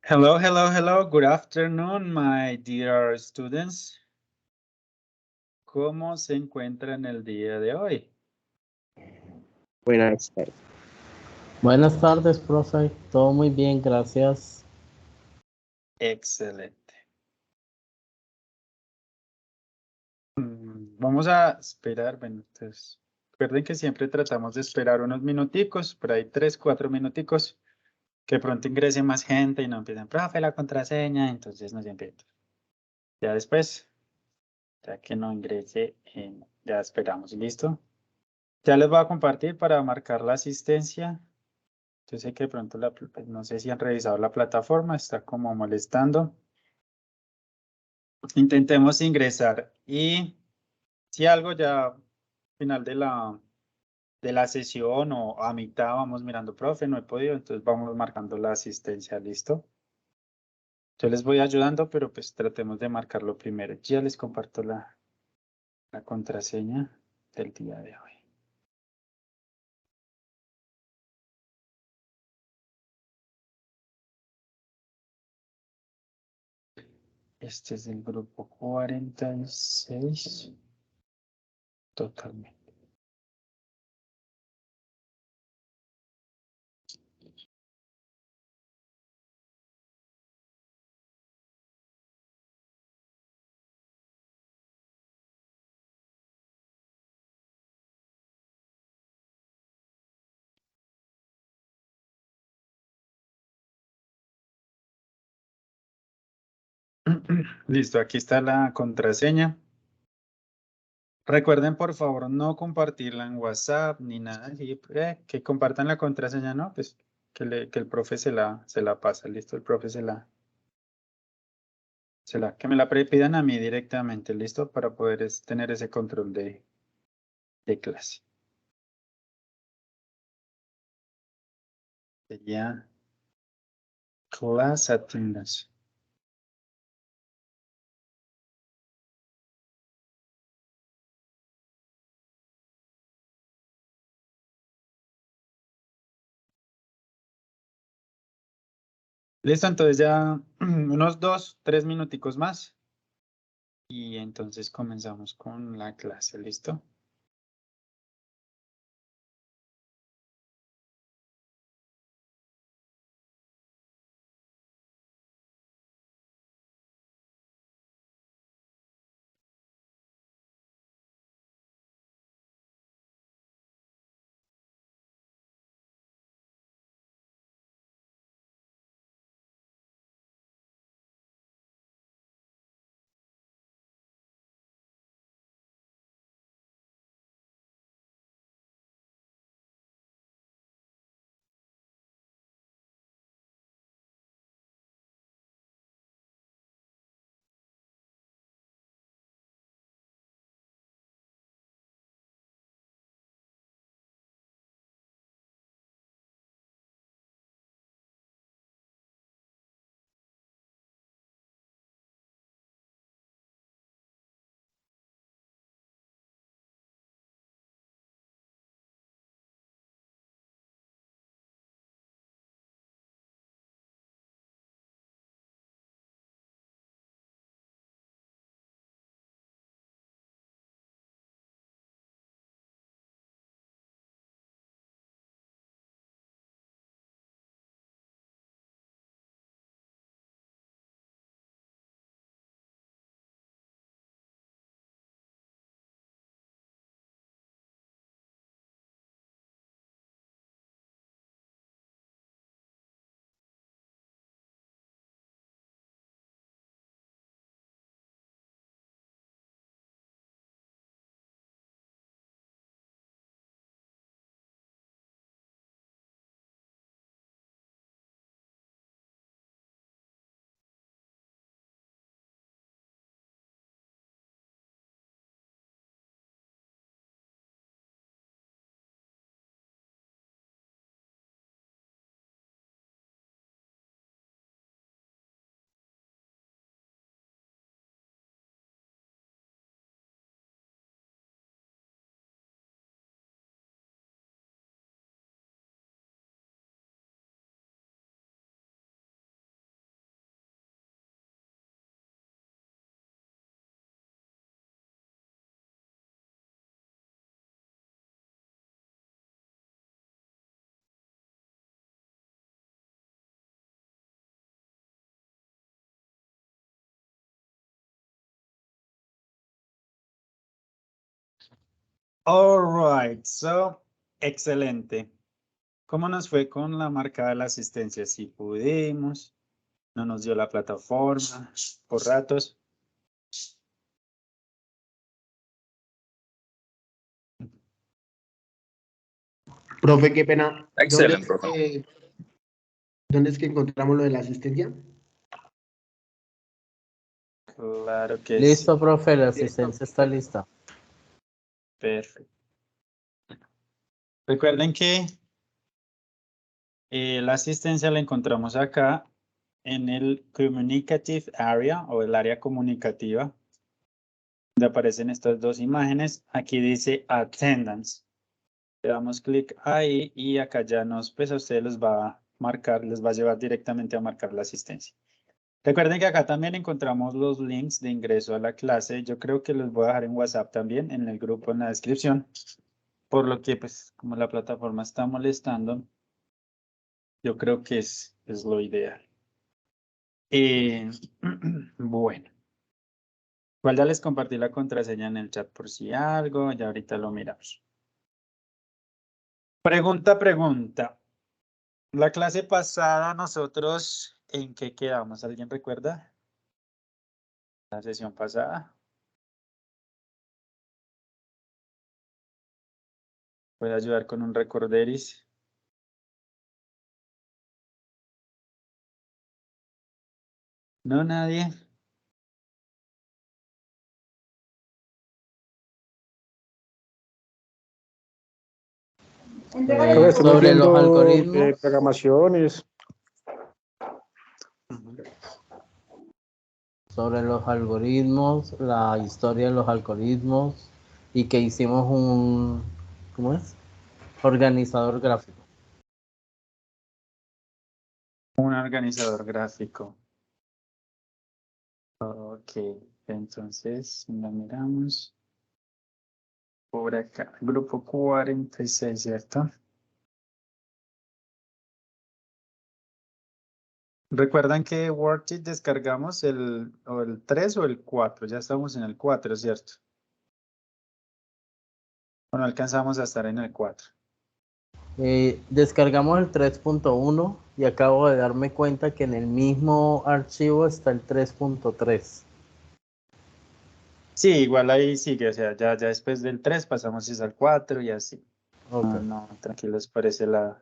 Hello, hello, hello. Good afternoon, my dear students. ¿Cómo se encuentran el día de hoy? Buenas tardes. Buenas tardes, profe. Todo muy bien, gracias. Excelente. Vamos a esperar, bueno, entonces, recuerden que siempre tratamos de esperar unos minuticos, por ahí 3, 4 minuticos, que pronto ingrese más gente y no empiecen, profe, la contraseña, entonces nos empiezan. Ya después, ya que no ingrese, ya esperamos, ¿listo? Ya les voy a compartir para marcar la asistencia. Yo sé que de pronto, no sé si han revisado la plataforma, está como molestando. Intentemos ingresar y si algo ya al final de la sesión o a mitad vamos mirando, profe, no he podido, entonces vamos marcando la asistencia, ¿listo? Yo les voy ayudando, pero pues tratemos de marcarlo primero. Ya les comparto la contraseña del día de hoy. Este es el grupo 46. Totalmente. Listo, aquí está la contraseña. Recuerden, por favor, no compartirla en WhatsApp ni nada. Que compartan la contraseña, ¿no? Pues que el profe se la pasa. Listo, el profe que me la pidan a mí directamente, listo, para poder tener ese control de clase. Sería class attendance. Listo, entonces ya unos 2, 3 minuticos más. Y entonces comenzamos con la clase, ¿listo? All right, so, excelente. ¿Cómo nos fue con la marca de la asistencia? Si pudimos, no nos dio la plataforma por ratos. Profe, qué pena. Excelente, profe. ¿Dónde es que encontramos lo de la asistencia? Claro que Listo, sí. profe, la asistencia está lista. Perfecto. Recuerden que la asistencia la encontramos acá en el Communicative Area o el área comunicativa, donde aparecen estas dos imágenes. Aquí dice Attendance. Le damos clic ahí y acá ya pues a ustedes les va a marcar, les va a llevar directamente a marcar la asistencia. Recuerden que acá también encontramos los links de ingreso a la clase. Yo creo que los voy a dejar en WhatsApp también, en el grupo, en la descripción. Por lo que, pues, como la plataforma está molestando, yo creo que es lo ideal. Bueno. Igual ya les compartí la contraseña en el chat por si algo, ya ahorita lo miramos. Pregunta. La clase pasada nosotros, ¿en qué quedamos? ¿Alguien recuerda? La sesión pasada. ¿Puede ayudar con un recorderis? ¿No, nadie? Sobre los algoritmos. Programaciones. Sobre los algoritmos, la historia de los algoritmos y que hicimos un, ¿cómo es? Organizador gráfico. Un organizador gráfico. Ok, entonces la miramos. Por acá, grupo 46, ¿cierto? Recuerdan que Worksheet descargamos el 3 o el 4, ya estamos en el 4, ¿cierto? O no alcanzamos a estar en el 4. Descargamos el 3.1 y acabo de darme cuenta que en el mismo archivo está el 3.3. Sí, igual ahí sigue, o sea, ya después del 3 pasamos al 4 y así. Okay. No, tranquilos, parece la...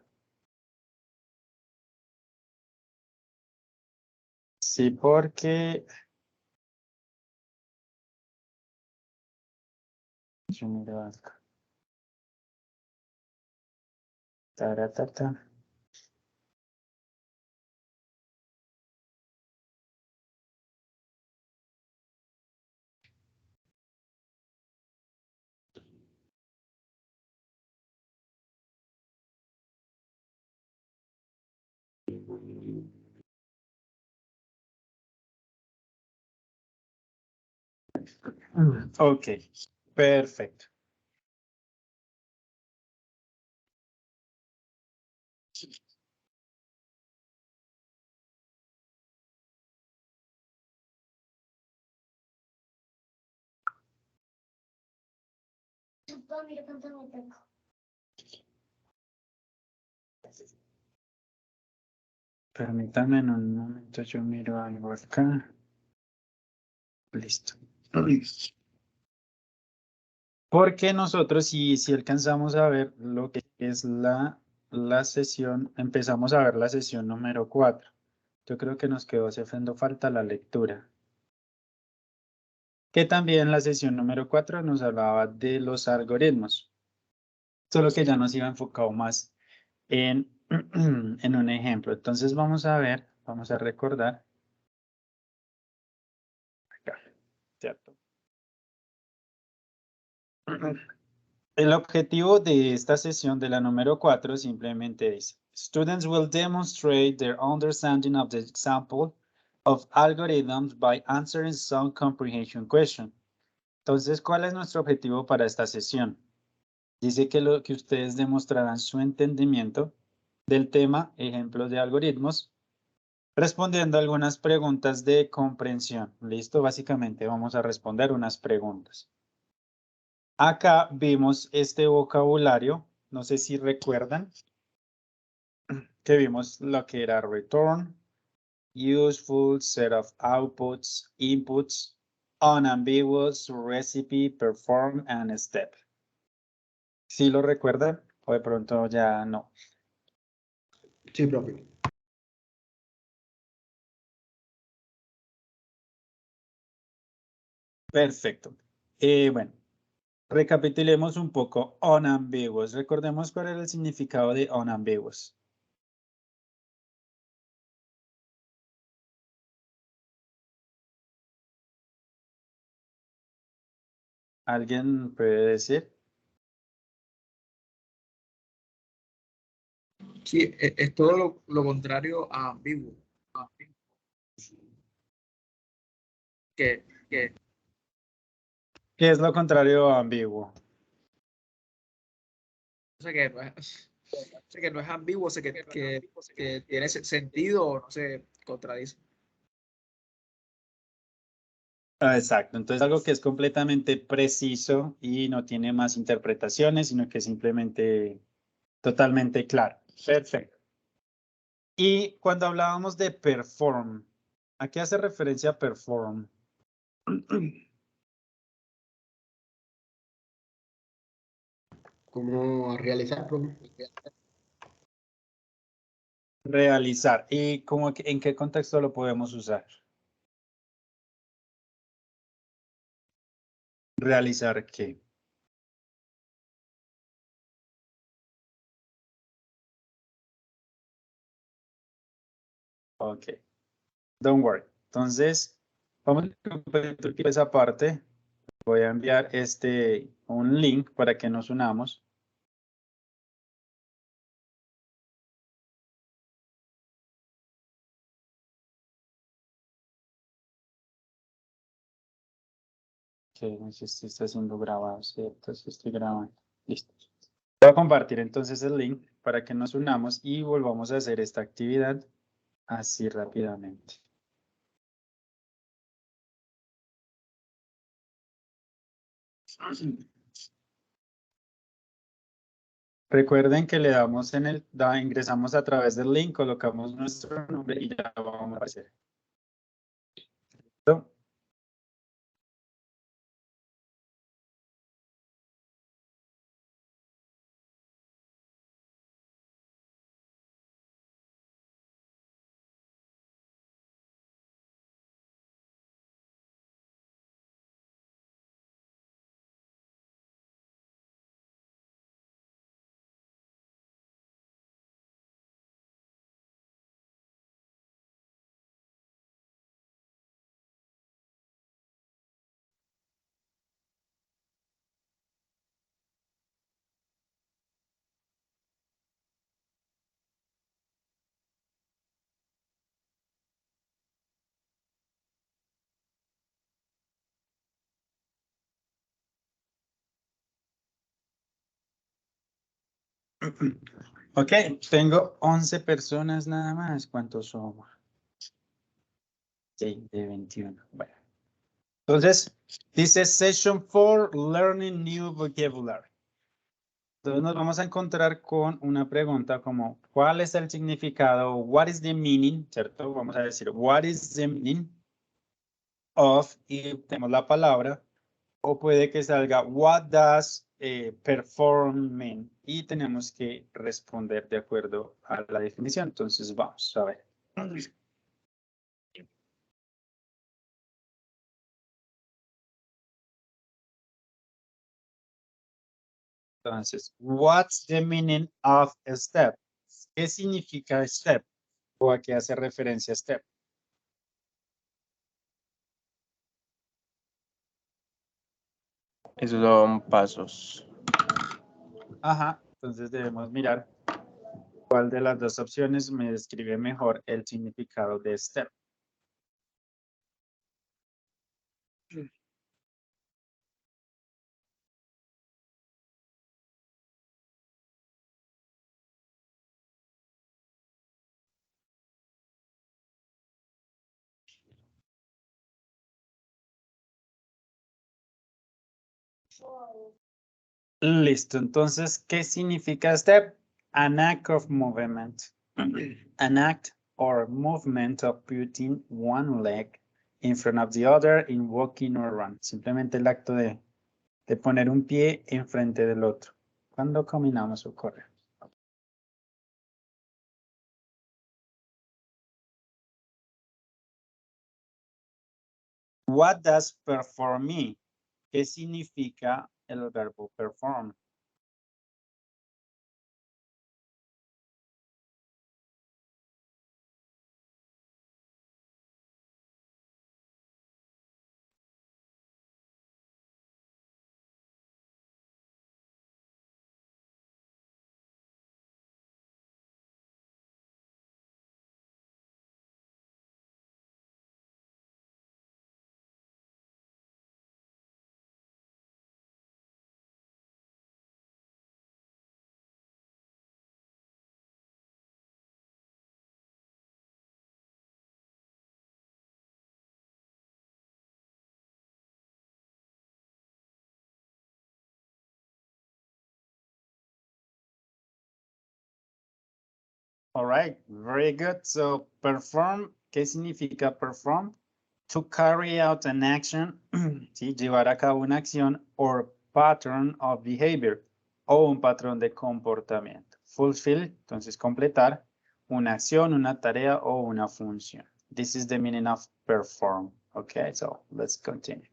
Sí, porque... Yo miro acá. Taratata. Ok, perfecto. Permítanme en un momento, yo miro algo acá. Listo. Porque nosotros si alcanzamos a ver lo que es la sesión, empezamos a ver la sesión número 4. Yo creo que nos quedó haciendo falta la lectura. Que también la sesión número 4 nos hablaba de los algoritmos. Solo que ya nos iba enfocado más en, en un ejemplo. Entonces vamos a ver, vamos a recordar. Acá, ¿cierto? El objetivo de esta sesión de la número 4 simplemente es: Students will demonstrate their understanding of the example of algorithms by answering some comprehension question. Entonces, ¿cuál es nuestro objetivo para esta sesión? Dice que ustedes demostrarán su entendimiento del tema, ejemplos de algoritmos, respondiendo algunas preguntas de comprensión. ¿Listo? Básicamente vamos a responder unas preguntas. Acá vimos este vocabulario, no sé si recuerdan, que vimos lo que era return, useful, set of outputs, inputs, unambiguous, recipe, perform, and step. ¿Sí lo recuerdan? O de pronto ya no. Sí, profe. Perfecto. Bueno, recapitulemos un poco unambiguous. Recordemos cuál era el significado de unambiguous. ¿Alguien puede decir? Sí, es todo lo contrario a ambiguo. Que ¿Qué es lo contrario a ambiguo? o sea, que no es, o sea, que no es ambiguo, o sea, que tiene sentido o no se contradice. Ah, exacto, entonces algo que es completamente preciso y no tiene más interpretaciones, sino que es simplemente totalmente claro. Perfecto. Y cuando hablábamos de perform, ¿a qué hace referencia perform? ¿Cómo realizar, profe? Realizar. ¿Y cómo, en qué contexto lo podemos usar? ¿Realizar qué? Ok, don't worry. Entonces, vamos a compartir esa parte. Voy a enviar un link para que nos unamos. Que no sé si está siendo grabado, ¿cierto? Si estoy grabando. Listo. Voy a compartir entonces el link para que nos unamos y volvamos a hacer esta actividad así rápidamente. Recuerden que le damos ingresamos a través del link, colocamos nuestro nombre y ya vamos a aparecer. ¿Listo? Ok, tengo 11 personas nada más. ¿Cuántos somos? Sí, de 21. Bueno. Entonces, dice Session 4, Learning New Vocabulary. Entonces nos vamos a encontrar con una pregunta como, ¿cuál es el significado? What is the meaning? ¿Cierto? Vamos a decir, what is the meaning of, y tenemos la palabra, o puede que salga, what does perform mean? Y tenemos que responder de acuerdo a la definición. Entonces vamos a ver. Entonces, what's the meaning of a step? ¿Qué significa step? ¿O a qué hace referencia step? Esos son pasos. Ajá, entonces debemos mirar cuál de las dos opciones me describe mejor el significado de step. Listo, entonces, ¿qué significa step? An act of movement. An act or movement of putting one leg in front of the other in walking or run. Simplemente el acto de poner un pie enfrente del otro. Cuando caminamos o corremos. What does perform mean? ¿Qué significa el verbo perform? All right, very good. So perform, ¿qué significa perform? To carry out an action, ¿sí? Llevar a cabo una acción or pattern of behavior o un patrón de comportamiento. Fulfill, entonces completar una acción, una tarea o una función. This is the meaning of perform. Okay, so let's continue.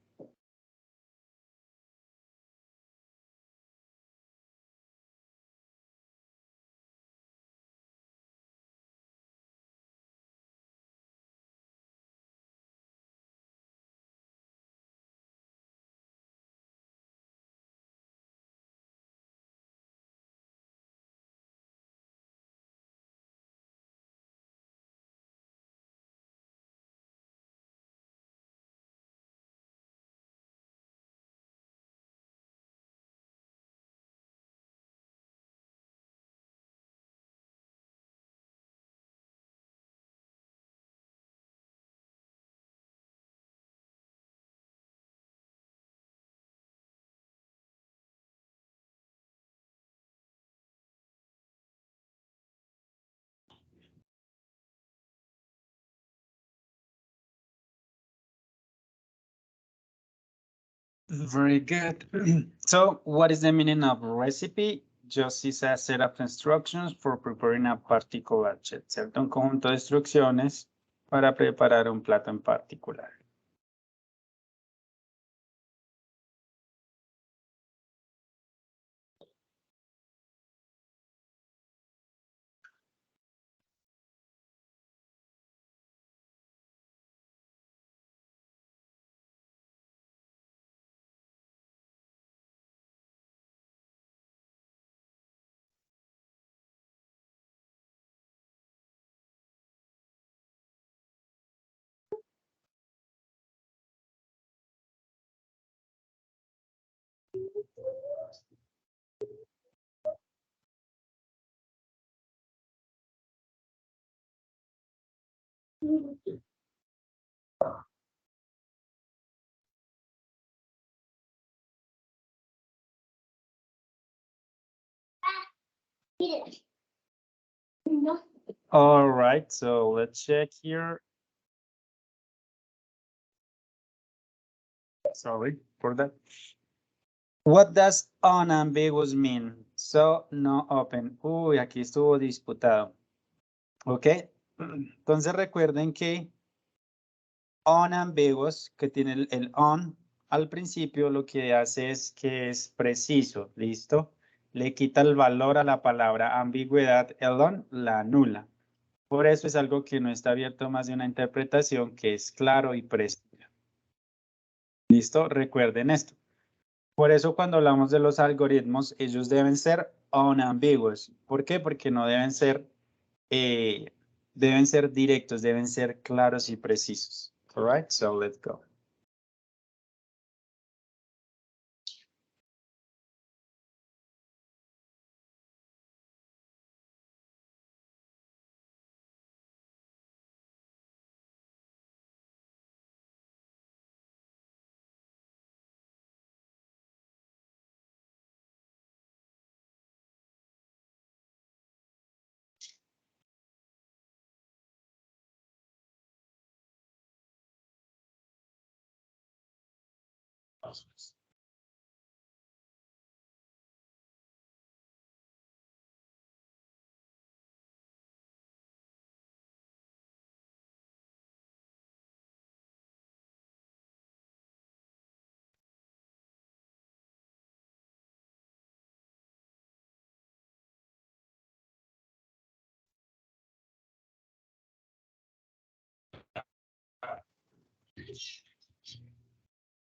Very good. So what is the meaning of recipe? Just is a set of instructions for preparing a particular dish, ¿cierto? Un conjunto de instrucciones para preparar un plato en particular. All right, so let's check here. Sorry for that. What does unambiguous mean? So, no open. Uy, aquí estuvo disputado. Ok, entonces recuerden que unambiguous, que tiene el on al principio, lo que hace es que es preciso, ¿listo? Le quita el valor a la palabra ambigüedad, el on la anula. Por eso es algo que no está abierto más de una interpretación que es claro y preciso. ¿Listo? Recuerden esto. Por eso cuando hablamos de los algoritmos, ellos deben ser unambiguous. ¿Por qué? Porque no deben ser directos, deben ser claros y precisos. All right, so let's go.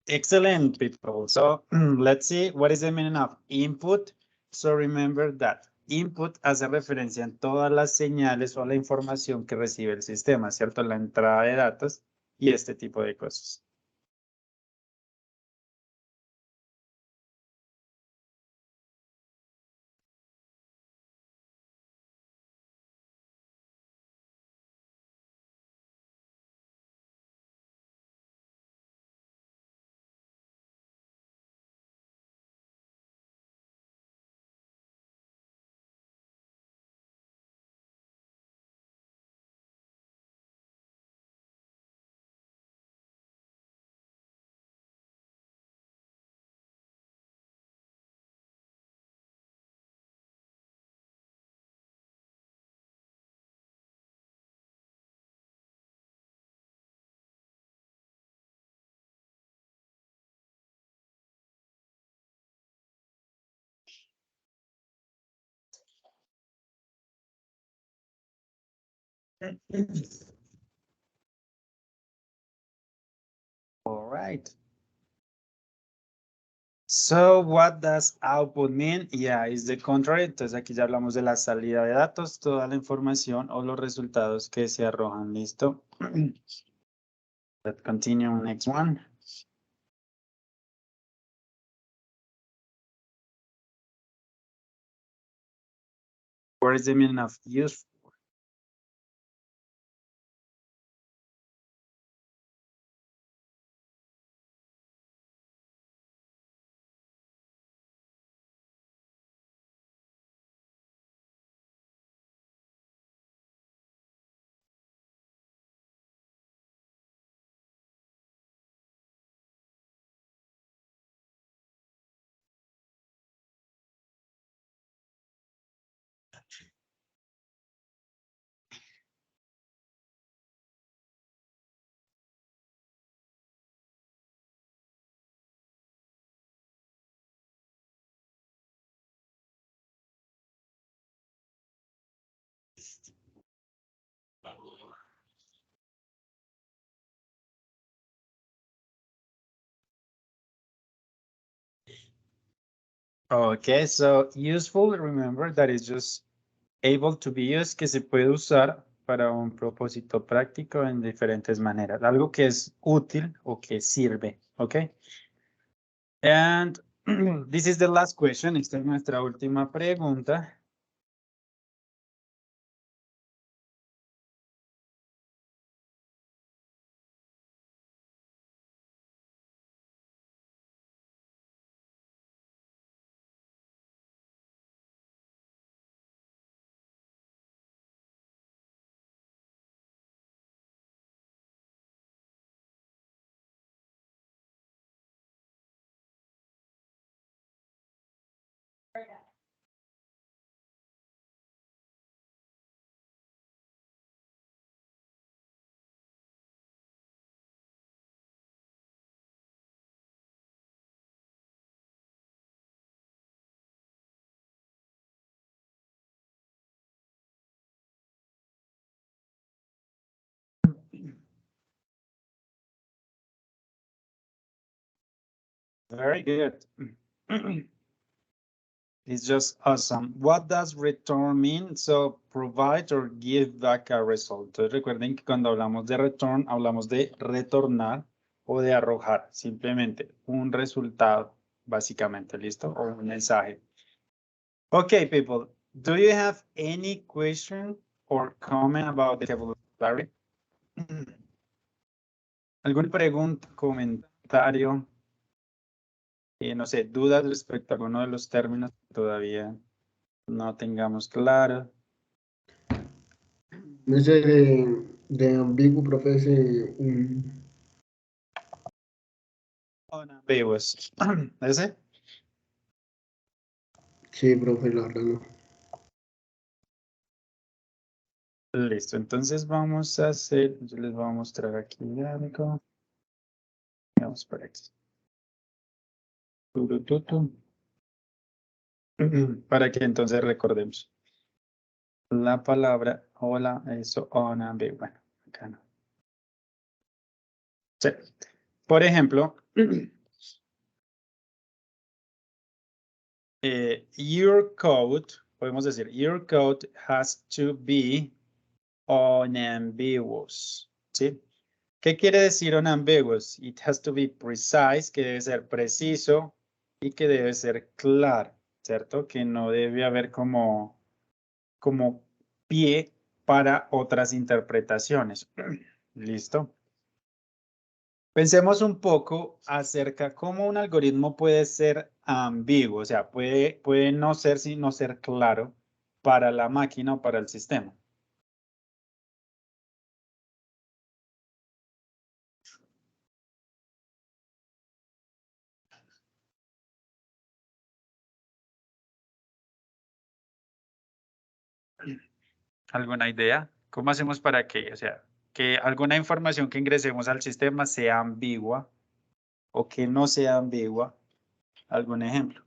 Excellent, people. So let's see what is the meaning of input. So remember that input hace referencia en todas las señales o la información que recibe el sistema, ¿cierto? La entrada de datos y este tipo de cosas. All right. So what does output mean? Yeah, it's the contrary. Entonces aquí ya hablamos de la salida de datos, toda la información o los resultados que se arrojan. Listo. Let's continue next one. What is the meaning of useful? Okay, so useful, remember that is just able to be used, que se puede usar para un propósito práctico en diferentes maneras. Algo que es útil o que sirve, okay? And this is the last question. Esta es nuestra última pregunta. Very good. It's just awesome. What does return mean? So provide or give back a result. Entonces recuerden que cuando hablamos de return, hablamos de retornar o de arrojar simplemente un resultado, básicamente, ¿listo? O un mensaje. Okay, people, do you have any question or comment about the vocabulary? ¿Alguna pregunta, comentario? No sé, dudas respecto a alguno de los términos que todavía no tengamos claro. No sé, de ambiguo, profe, unambiguous. ¿Ese? Sí, profe, la verdad no. Listo, entonces vamos a hacer, yo les voy a mostrar aquí algo. Vamos por aquí. Turututu. Para que entonces recordemos la palabra hola, eso, unambiguous. Bueno, acá no. Sí. Por ejemplo, your code, podemos decir, your code has to be unambiguous. ¿Sí? ¿Qué quiere decir unambiguous? It has to be precise, que debe ser preciso y que debe ser claro, ¿cierto? Que no debe haber como pie para otras interpretaciones. ¿Listo? Pensemos un poco acerca cómo un algoritmo puede ser ambiguo, o sea, puede no ser sino ser claro para la máquina o para el sistema. ¿Alguna idea? ¿Cómo hacemos para que, o sea, que alguna información que ingresemos al sistema sea ambigua o que no sea ambigua? ¿Algún ejemplo?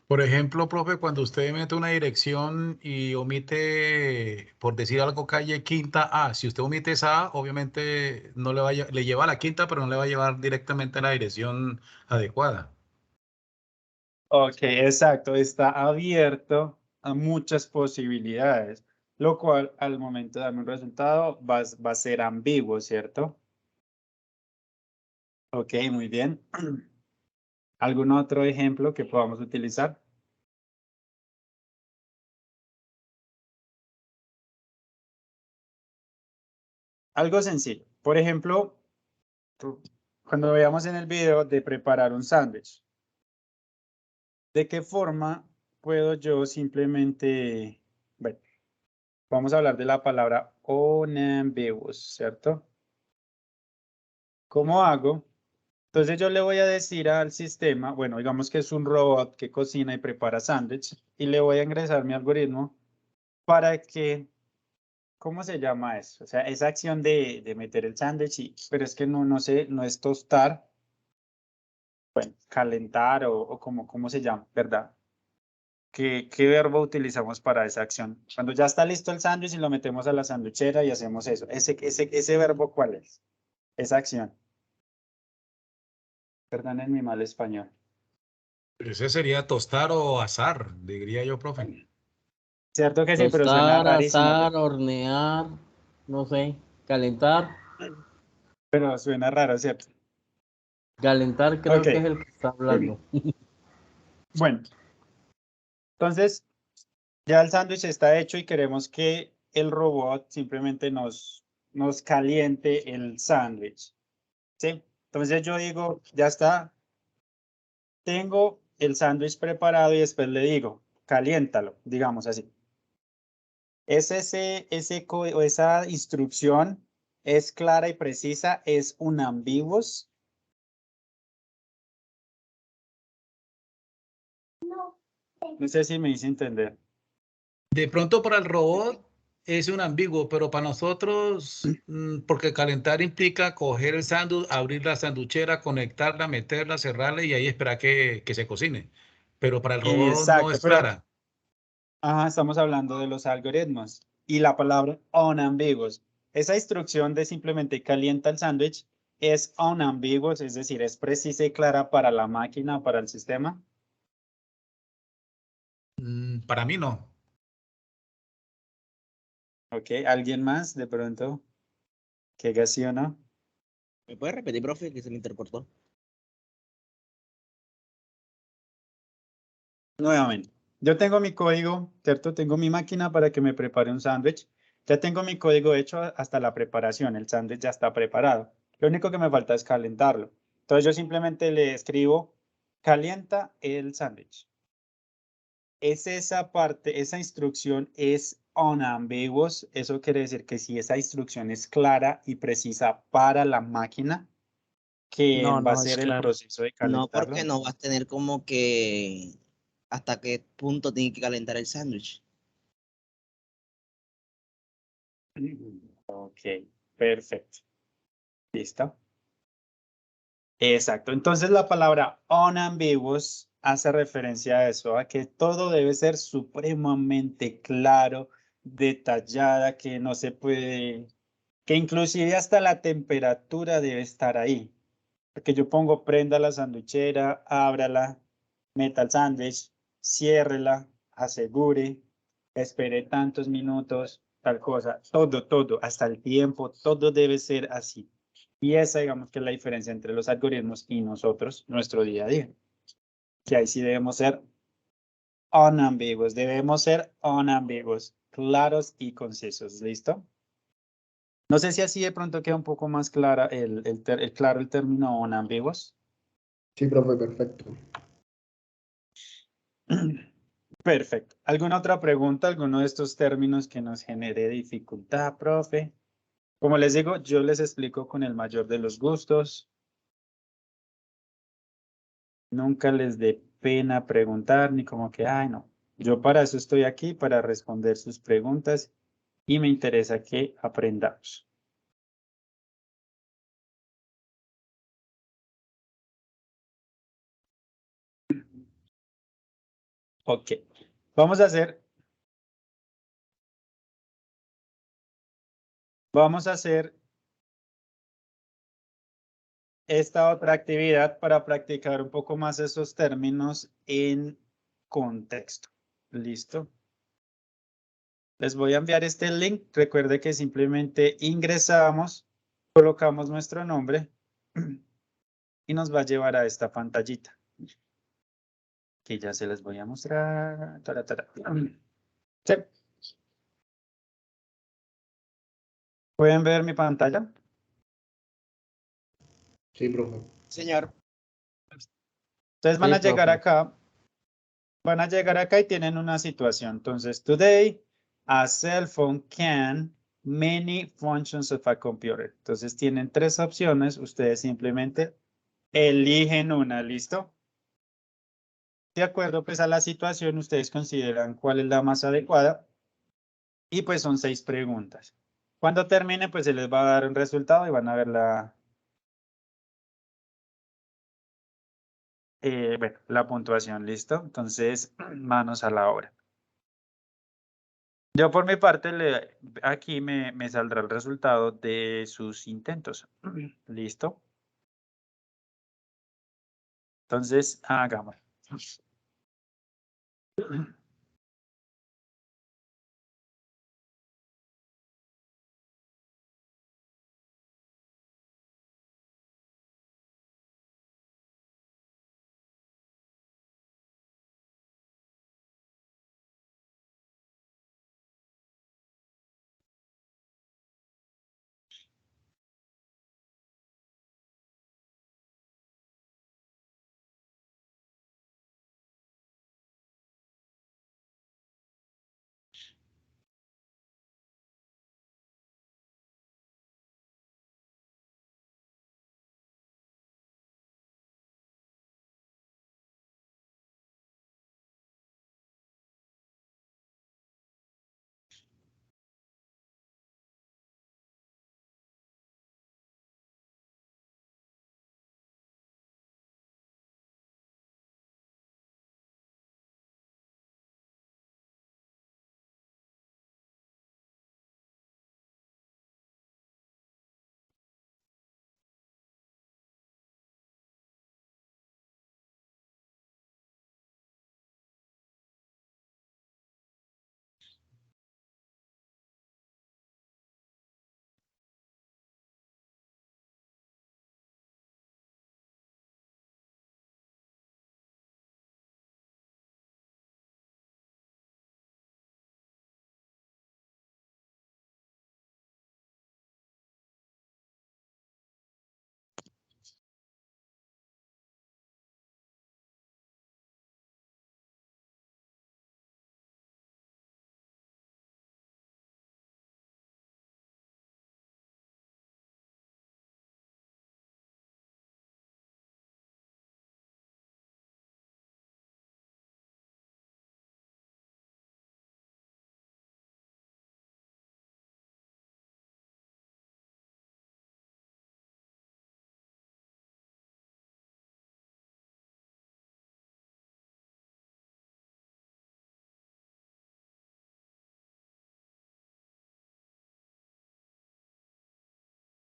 Por ejemplo, profe, cuando usted mete una dirección y omite, por decir algo, calle Quinta A, si usted omite esa A, obviamente no le va le lleva a la quinta, pero no le va a llevar directamente a la dirección adecuada. Ok, exacto, está abierto a muchas posibilidades, lo cual al momento de darme un resultado va a ser ambiguo, ¿cierto? Ok, muy bien. ¿Algún otro ejemplo que podamos utilizar? Algo sencillo. Por ejemplo, cuando veamos en el video de preparar un sándwich, ¿de qué forma puedo yo simplemente, bueno, vamos a hablar de la palabra unambiguous, ¿cierto? ¿Cómo hago? Entonces yo le voy a decir al sistema, bueno, digamos que es un robot que cocina y prepara sándwich, y le voy a ingresar mi algoritmo para que, ¿cómo se llama eso? O sea, esa acción de meter el sándwich, pero es que no sé, no es tostar, bueno, calentar o ¿cómo se llama? ¿Verdad? ¿Qué verbo utilizamos para esa acción? Cuando ya está listo el sándwich y lo metemos a la sanduchera y hacemos eso. ¿Ese verbo cuál es? Esa acción. Perdonen mi mal español. Ese sería tostar o asar, diría yo, profe. Cierto que sí, pero suena Tostar, rarísimo. asar, hornear, no sé, calentar. Pero suena raro, ¿cierto? Calentar creo Ok. que es el que está hablando. Bueno, entonces ya el sándwich está hecho y queremos que el robot simplemente nos caliente el sándwich. ¿Sí? Entonces yo digo, ya está, tengo el sándwich preparado y después le digo, caliéntalo, digamos así. Esa instrucción es clara y precisa, es unambiguous. No sé si me hice entender. De pronto para el robot es un ambiguo, pero para nosotros, porque calentar implica coger el sándwich, abrir la sanduchera, conectarla, meterla, cerrarla y ahí esperar que se cocine. Pero para el robot no Exacto, es pero clara. estamos hablando de los algoritmos y la palabra unambiguous. Esa instrucción de simplemente calienta el sándwich es unambiguous, es decir, es precisa y clara para la máquina, para el sistema. Para mí no. Ok, ¿alguien más de pronto que diga sí o no? ¿Me puede repetir, profe, que se me intercortó? Nuevamente, yo tengo mi código, ¿cierto? Tengo mi máquina para que me prepare un sándwich. Ya tengo mi código hecho hasta la preparación, el sándwich ya está preparado. Lo único que me falta es calentarlo. Entonces yo simplemente le escribo, calienta el sándwich. Es esa parte, esa instrucción es unambiguous. Eso quiere decir que si esa instrucción es clara y precisa para la máquina, que No, va a no es ser el claro. proceso de No, calentarlo. porque no vas a tener como que hasta qué punto tiene que calentar el sándwich. Ok, perfecto. ¿Listo? Exacto. Entonces la palabra unambiguous hace referencia a eso, a que todo debe ser supremamente claro, detallada, que no se puede, que inclusive hasta la temperatura debe estar ahí. Porque yo pongo prenda la sanduchera, ábrala, meta el sándwich, ciérrela, asegure, espere tantos minutos, tal cosa, todo, hasta el tiempo, todo debe ser así. Y esa, digamos, que es la diferencia entre los algoritmos y nosotros, nuestro día a día. Que ahí sí debemos ser unambiguos, claros y concisos. ¿Listo? No sé si así de pronto queda un poco más clara claro el término unambiguos. Sí, profe, perfecto. Perfecto. ¿Alguna otra pregunta? ¿Alguno de estos términos que nos genere dificultad, profe? Como les digo, yo les explico con el mayor de los gustos. Nunca les dé pena preguntar, ni como que, ay, no. Yo para eso estoy aquí, para responder sus preguntas y me interesa que aprendamos. Ok. Vamos a hacer esta otra actividad para practicar un poco más esos términos en contexto. ¿Listo? Les voy a enviar este link. Recuerde que simplemente ingresamos, colocamos nuestro nombre y nos va a llevar a esta pantallita. Que ya se les voy a mostrar. Sí. ¿Pueden ver mi pantalla? Sí, profe. Señor, Entonces van Sí, a llegar profe. acá. Van a llegar acá y tienen una situación. Entonces, today, a cell phone can many functions of a computer. Entonces, tienen tres opciones. Ustedes simplemente eligen una, ¿listo? De acuerdo, pues a la situación, ustedes consideran cuál es la más adecuada. Y pues son 6 preguntas. Cuando termine, pues se les va a dar un resultado y van a ver bueno, la puntuación, ¿listo? Entonces, manos a la obra. Yo por mi parte, aquí me saldrá el resultado de sus intentos. ¿Listo? Entonces, hagamos.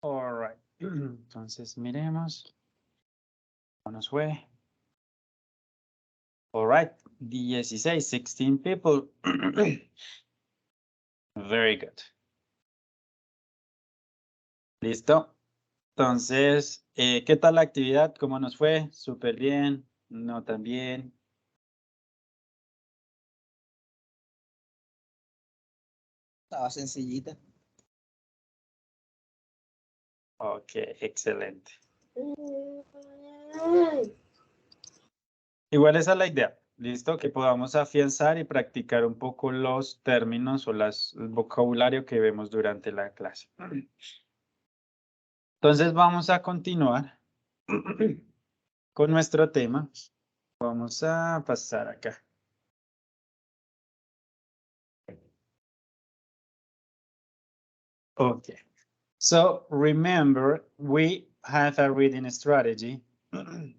All right. Entonces, miremos cómo nos fue. All right. 16 people. Very good. ¿Listo? Entonces, ¿qué tal la actividad? ¿Cómo nos fue? Súper bien, no tan bien. Estaba sencillita. Ok, excelente. Igual esa es la idea, ¿listo? Que podamos afianzar y practicar un poco los términos o el vocabulario que vemos durante la clase. Entonces vamos a continuar con nuestro tema. Vamos a pasar acá. Okay. So remember, we have a reading strategy.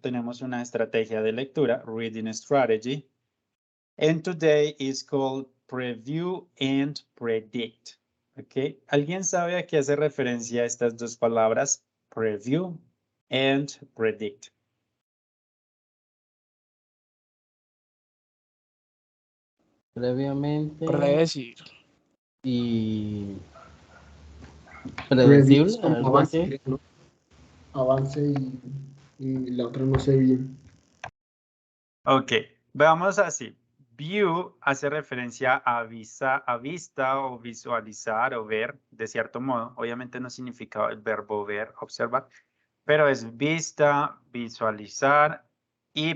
Tenemos una estrategia de lectura, reading strategy. And today is called preview and predict. Okay. ¿Alguien sabe a qué hace referencia estas dos palabras? Preview and predict. Previamente Predecir. y predecible, Reviews como algo así. avance, ¿no? Avance y la otra no sé bien. Ok, veamos así. View hace referencia a vista o visualizar o ver, de cierto modo. Obviamente no significa el verbo ver, observar, pero es vista, visualizar y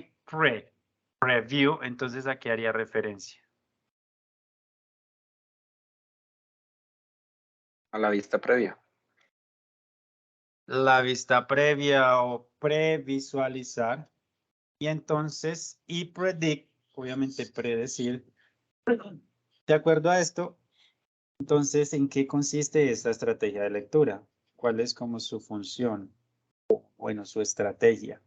preview. Entonces, ¿a qué haría referencia? A la vista previa. La vista previa o previsualizar. Y entonces, y predict, obviamente predecir. De acuerdo a esto, entonces, ¿en qué consiste esta estrategia de lectura? ¿Cuál es como su función? Bueno, su estrategia.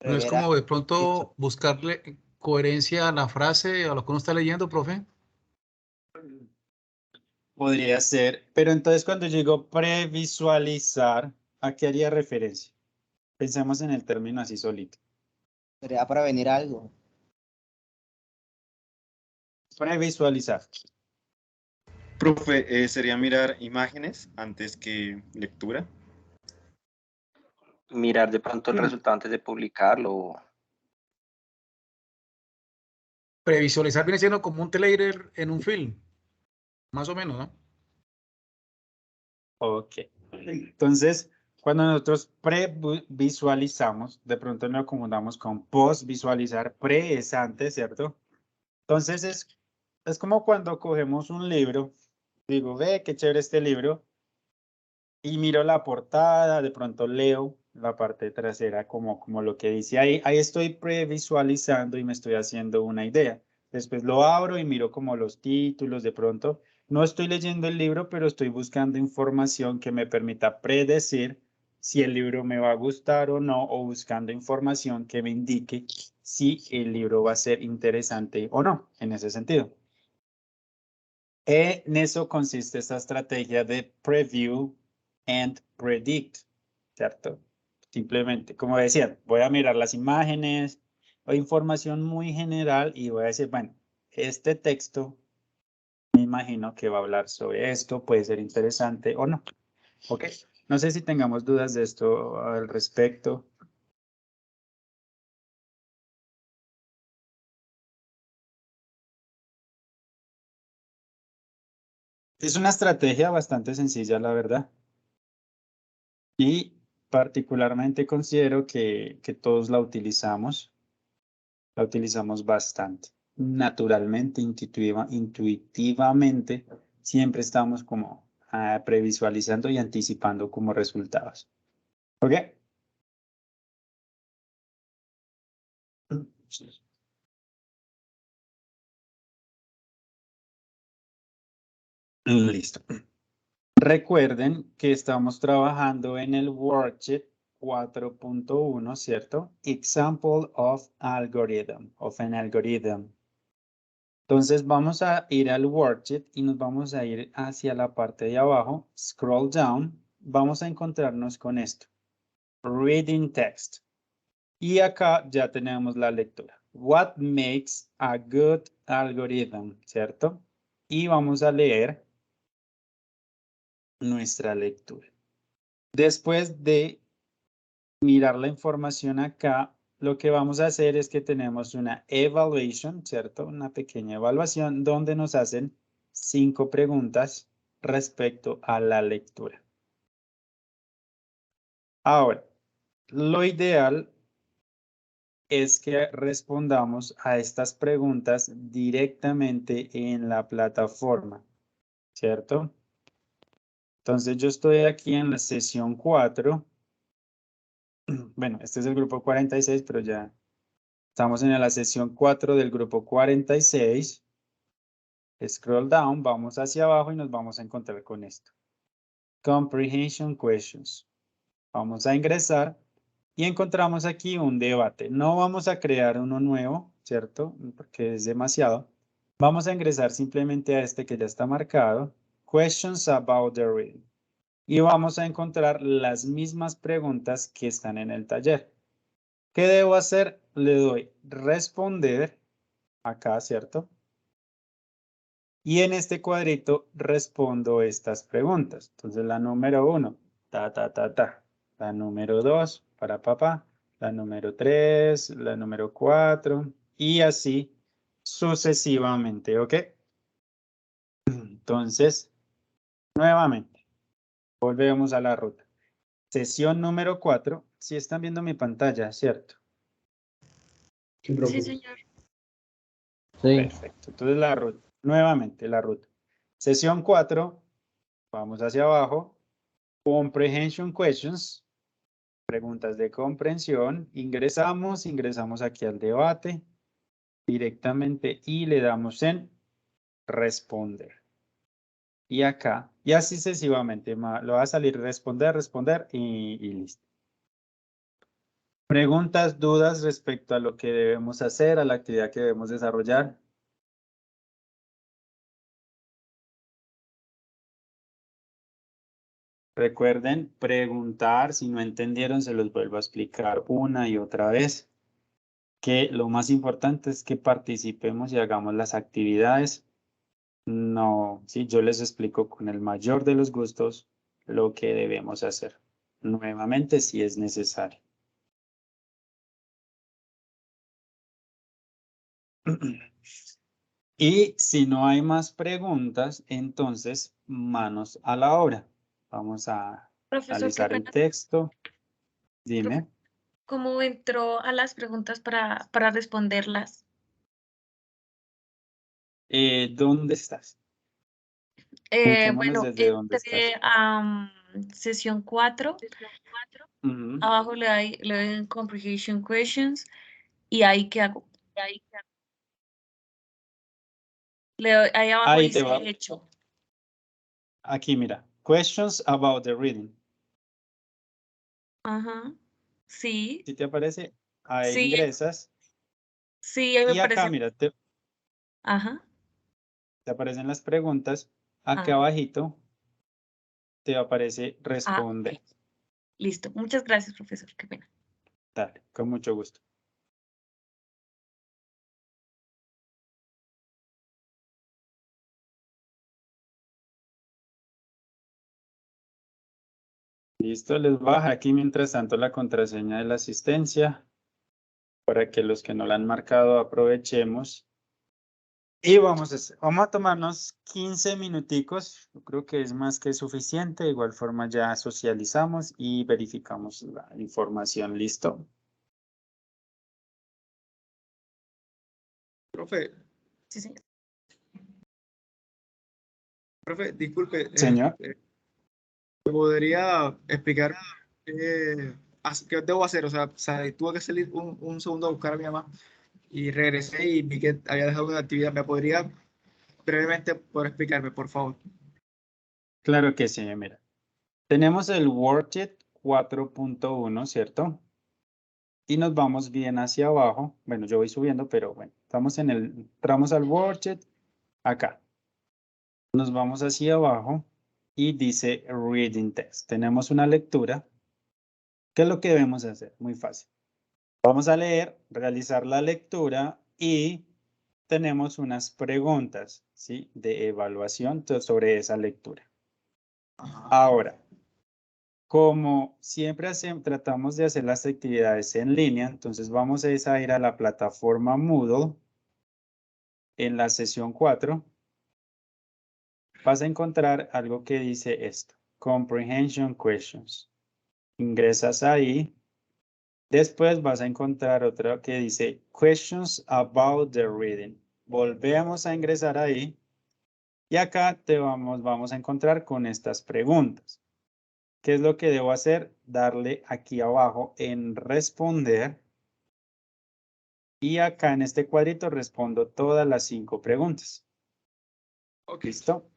No es Prever como de algo. pronto buscarle coherencia a la frase, a lo que uno está leyendo, profe. Podría ser, pero entonces cuando yo digo previsualizar, ¿a qué haría referencia? Pensemos en el término así solito. Sería prevenir algo. Previsualizar. Profe, ¿sería mirar imágenes antes que lectura? Mirar de pronto el resultado antes de publicarlo. Previsualizar viene siendo como un trailer en un film, más o menos, ¿no? Ok. Entonces, cuando nosotros previsualizamos, de pronto no lo confundamos con post-visualizar. Pre es antes, ¿cierto? Entonces es como cuando cogemos un libro, digo, ve, qué chévere este libro, y miro la portada, de pronto leo la parte trasera como lo que dice ahí. Ahí estoy previsualizando y me estoy haciendo una idea. Después lo abro y miro como los títulos, de pronto. No estoy leyendo el libro, pero estoy buscando información que me permita predecir si el libro me va a gustar o no, o buscando información que me indique si el libro va a ser interesante o no, en ese sentido. En eso consiste esta estrategia de preview and predict, ¿cierto? Simplemente, como decían, voy a mirar las imágenes o información muy general y voy a decir, bueno, este texto me imagino que va a hablar sobre esto, puede ser interesante o no. ¿Ok? No sé si tengamos dudas de esto al respecto. Es una estrategia bastante sencilla, la verdad. Y particularmente considero que todos la utilizamos bastante. Naturalmente, intuitivamente, siempre estamos como previsualizando y anticipando como resultados. ¿Ok? Listo. Recuerden que estamos trabajando en el worksheet 4.1, ¿cierto? Example of algorithm, of an algorithm. Entonces vamos a ir al worksheet y nos vamos a ir hacia la parte de abajo, scroll down, vamos a encontrarnos con esto, reading text. Y acá ya tenemos la lectura. What makes a good algorithm, ¿cierto? Y vamos a leer nuestra lectura. Después de mirar la información acá, lo que vamos a hacer es que tenemos una evaluation, ¿cierto? Una pequeña evaluación donde nos hacen 5 preguntas respecto a la lectura. Ahora, lo ideal es que respondamos a estas preguntas directamente en la plataforma, ¿cierto? Entonces yo estoy aquí en la sesión 4. Bueno, este es el grupo 46, pero ya estamos en la sesión 4 del grupo 46. Scroll down, vamos hacia abajo y nos vamos a encontrar con esto. Comprehension questions. Vamos a ingresar y encontramos aquí un debate. No vamos a crear uno nuevo, ¿cierto? Porque es demasiado. Vamos a ingresar simplemente a este que ya está marcado. Questions about the reading. Y vamos a encontrar las mismas preguntas que están en el taller. ¿Qué debo hacer? Le doy responder acá, ¿cierto? Y en este cuadrito respondo estas preguntas. Entonces la número 1, ta, ta, ta, ta. La número 2, para papá. La número 3, la número 4 y así sucesivamente, ¿ok? Entonces, nuevamente, volvemos a la ruta. Sesión número 4, si están viendo mi pantalla, ¿cierto? Sí, profe. Sí, señor. Sí. Perfecto. Entonces la ruta, nuevamente la ruta. Sesión 4, vamos hacia abajo. Comprehension questions, preguntas de comprensión. Ingresamos aquí al debate directamente y le damos en responder. Y acá, y así sucesivamente, lo va a salir responder y listo. Preguntas, dudas respecto a lo que debemos hacer, a la actividad que debemos desarrollar. Recuerden preguntar, si no entendieron, se los vuelvo a explicar una y otra vez. Que lo más importante es que participemos y hagamos las actividades. No, sí, yo les explico con el mayor de los gustos lo que debemos hacer. Nuevamente, si es necesario. Y si no hay más preguntas, entonces manos a la obra. Vamos a Profesor, qué analizar el pena. texto. Dime. ¿Cómo entró a las preguntas para responderlas? ¿Dónde estás? Ubiquémonos Bueno, desde dónde estás. entré a sesión 4. Ujú. Abajo le doy en Comprehension Questions. ¿Y ahí qué hago? Le doy, ahí abajo Ahí te dice va. hecho. Aquí, mira. Questions about the reading. Ajá. Sí, Si te aparece, ahí sí, ingresas. sí, ahí me Y acá, parece. mira, te Ajá. aparecen las preguntas. Acá Ah, abajito te aparece ok. responder. Listo. Muchas gracias, profesor. Qué pena. Dale, con mucho gusto. Listo, les voy a dejar aquí mientras tanto la contraseña de la asistencia para que los que no la han marcado aprovechemos. Y vamos a tomarnos 15 minuticos. Yo creo que es más que suficiente. De igual forma ya socializamos y verificamos la información. ¿Listo? Profe, Sí, señor. disculpe, Señor. ¿me podría explicar qué debo hacer? O sea, tuve que salir un segundo a buscar a mi mamá y regresé y vi que había dejado una actividad. ¿Me podría brevemente poder explicarme, por favor? Claro que sí, mira. Tenemos el Worksheet 4.1, ¿cierto? y nos vamos bien hacia abajo. Bueno, yo voy subiendo, pero bueno, entramos al worksheet acá. Nos vamos hacia abajo y dice reading text. Tenemos una lectura. ¿Qué es lo que debemos hacer? Muy fácil. Vamos a leer, realizar la lectura y tenemos unas preguntas, ¿sí? De evaluación sobre esa lectura. Ahora, como siempre tratamos de hacer las actividades en línea, entonces vamos a ir a la plataforma Moodle en la sesión 4. Vas a encontrar algo que dice esto, Comprehension Questions. Ingresas ahí. Después vas a encontrar otra que dice Questions about the reading. Volvemos a ingresar ahí. Y acá vamos a encontrar con estas preguntas. ¿Qué es lo que debo hacer? Darle aquí abajo en responder. Y acá en este cuadrito respondo todas las 5 preguntas. Ok, ¿Listo?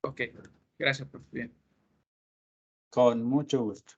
ok. Gracias, profe. Bien. Con mucho gusto.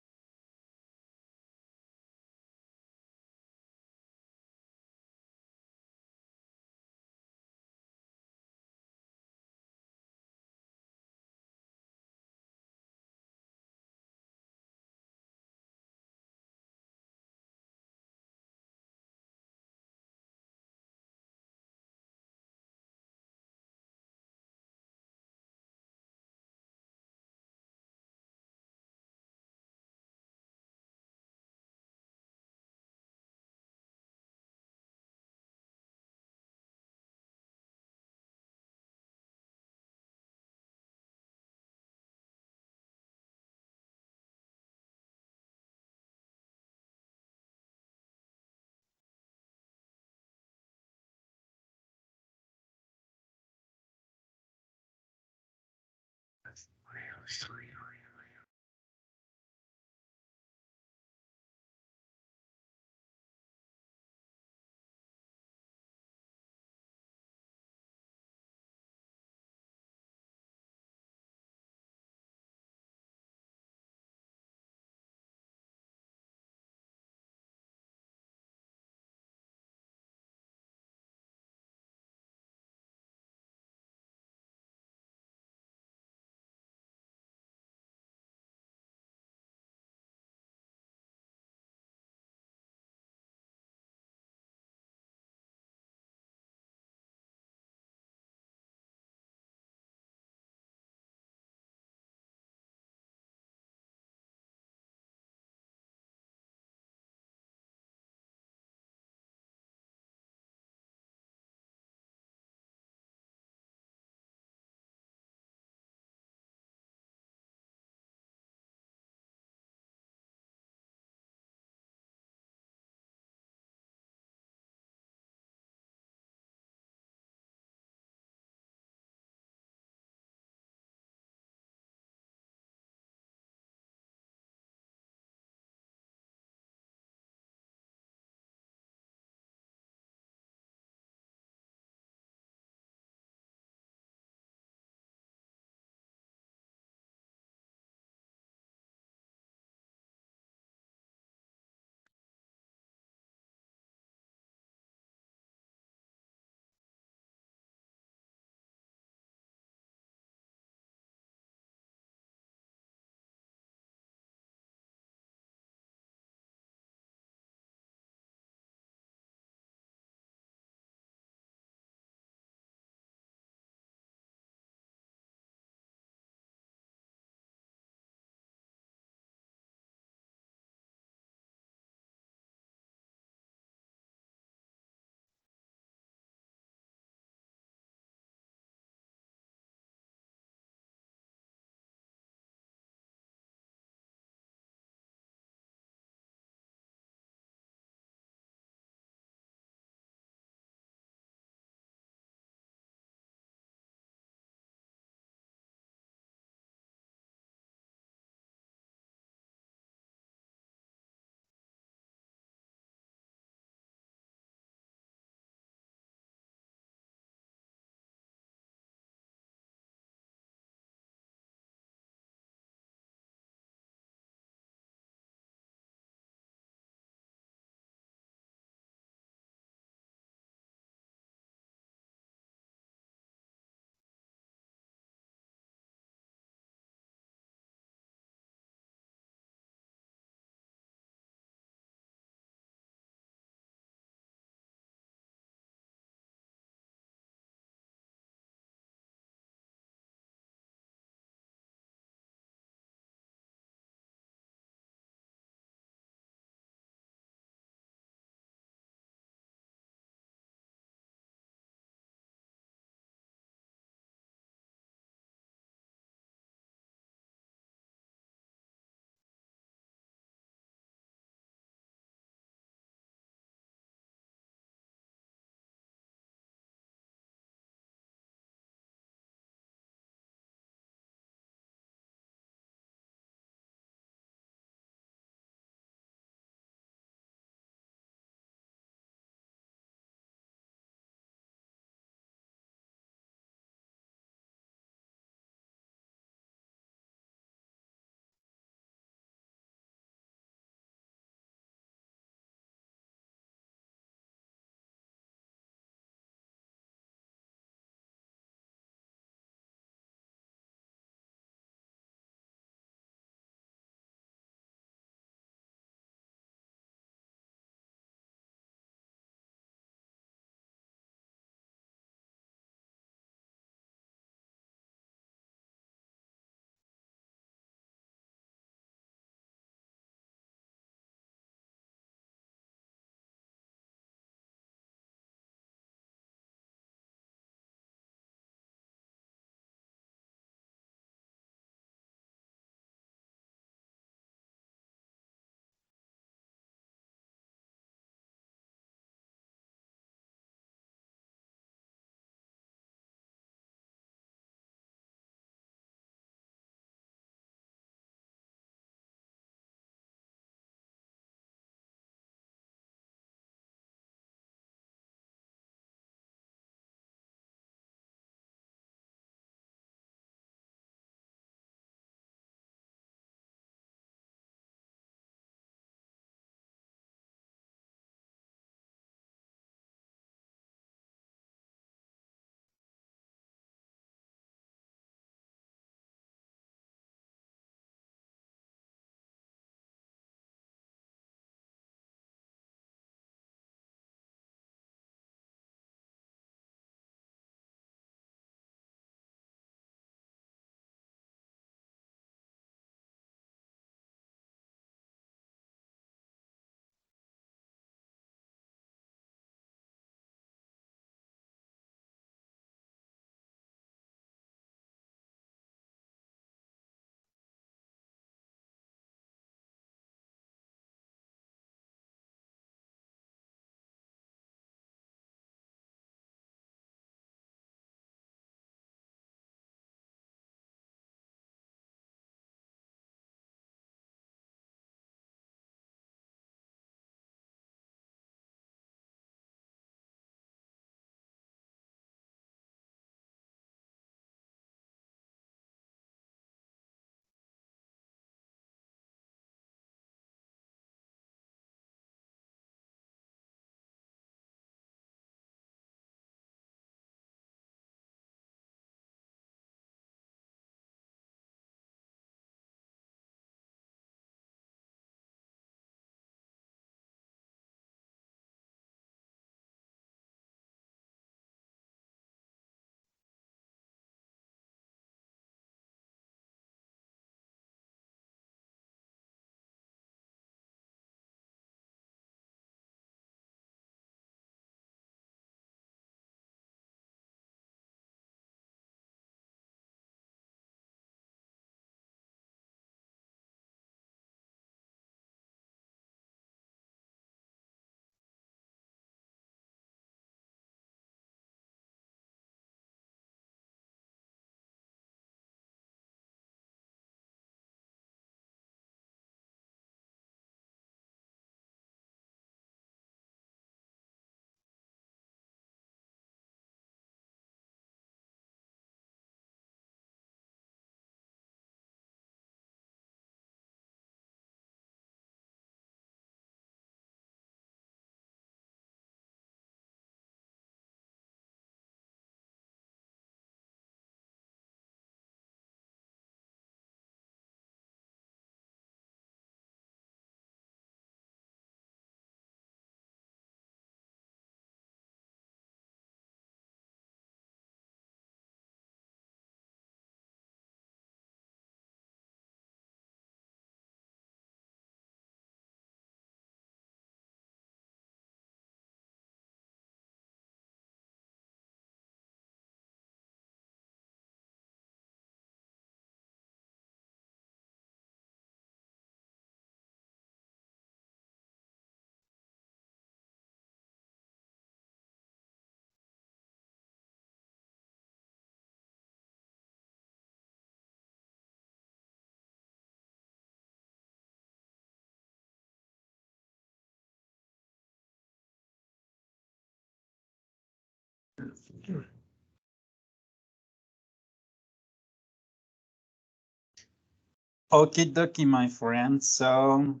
Okie dokie, my friend. So,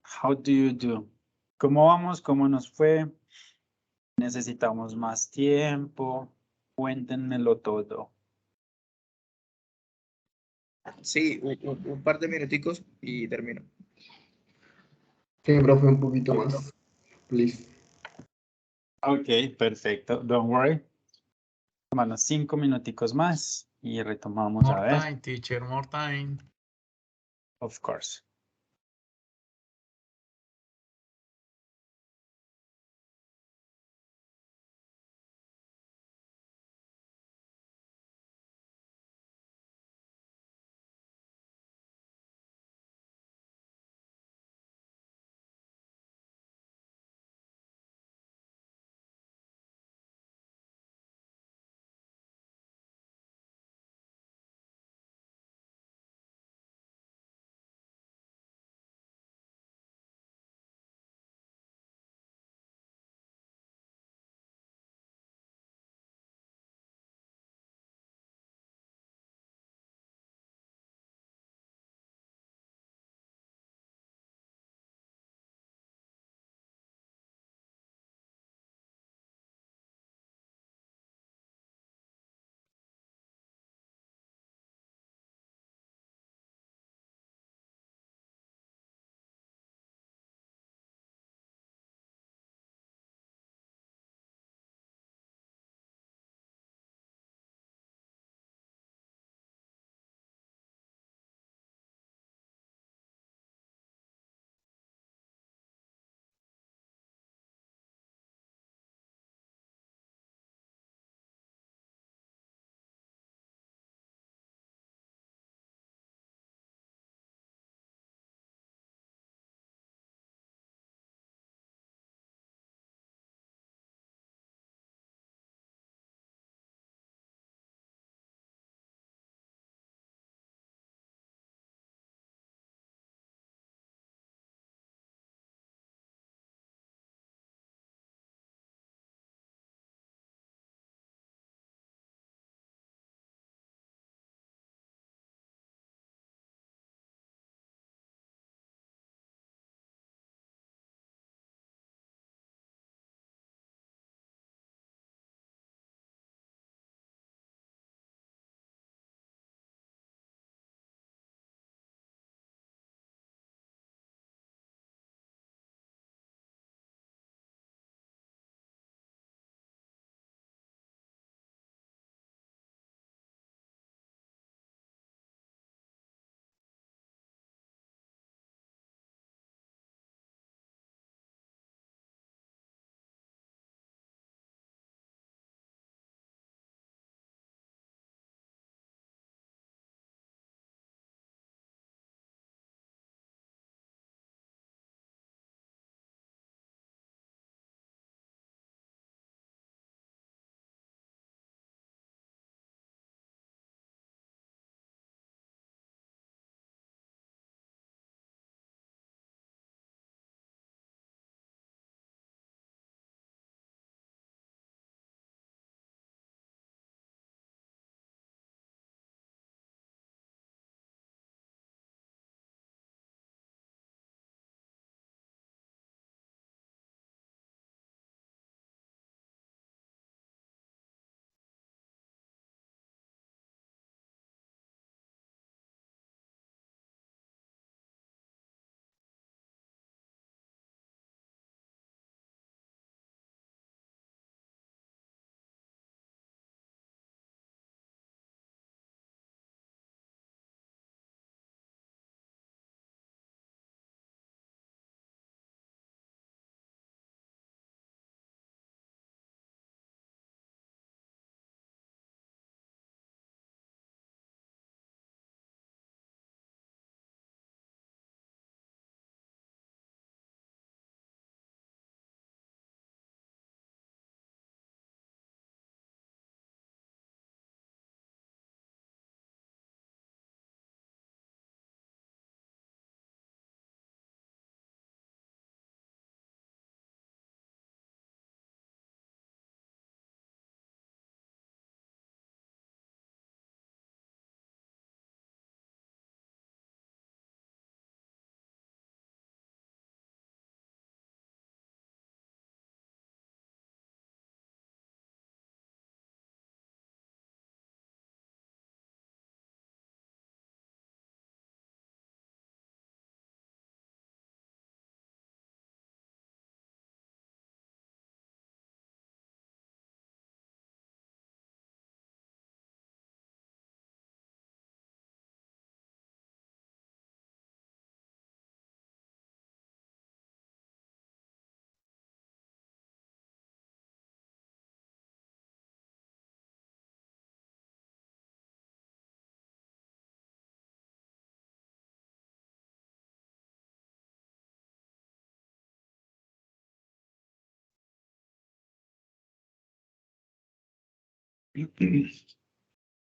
how do you do? ¿Cómo vamos? ¿Cómo nos fue? ¿Necesitamos más tiempo? Cuéntenmelo todo. Sí, un par de minuticos y termino. Sí, profe, un poquito más. Please. Ok, perfecto. Don't worry. Tomamos 5 minuticos más y retomamos a More ver. time, teacher, more time. Of course.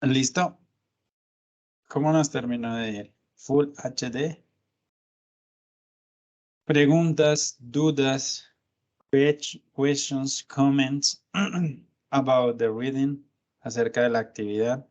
¿Listo? ¿Cómo nos terminó de ir? Full HD. Preguntas, dudas, questions, comments about the reading, acerca de la actividad.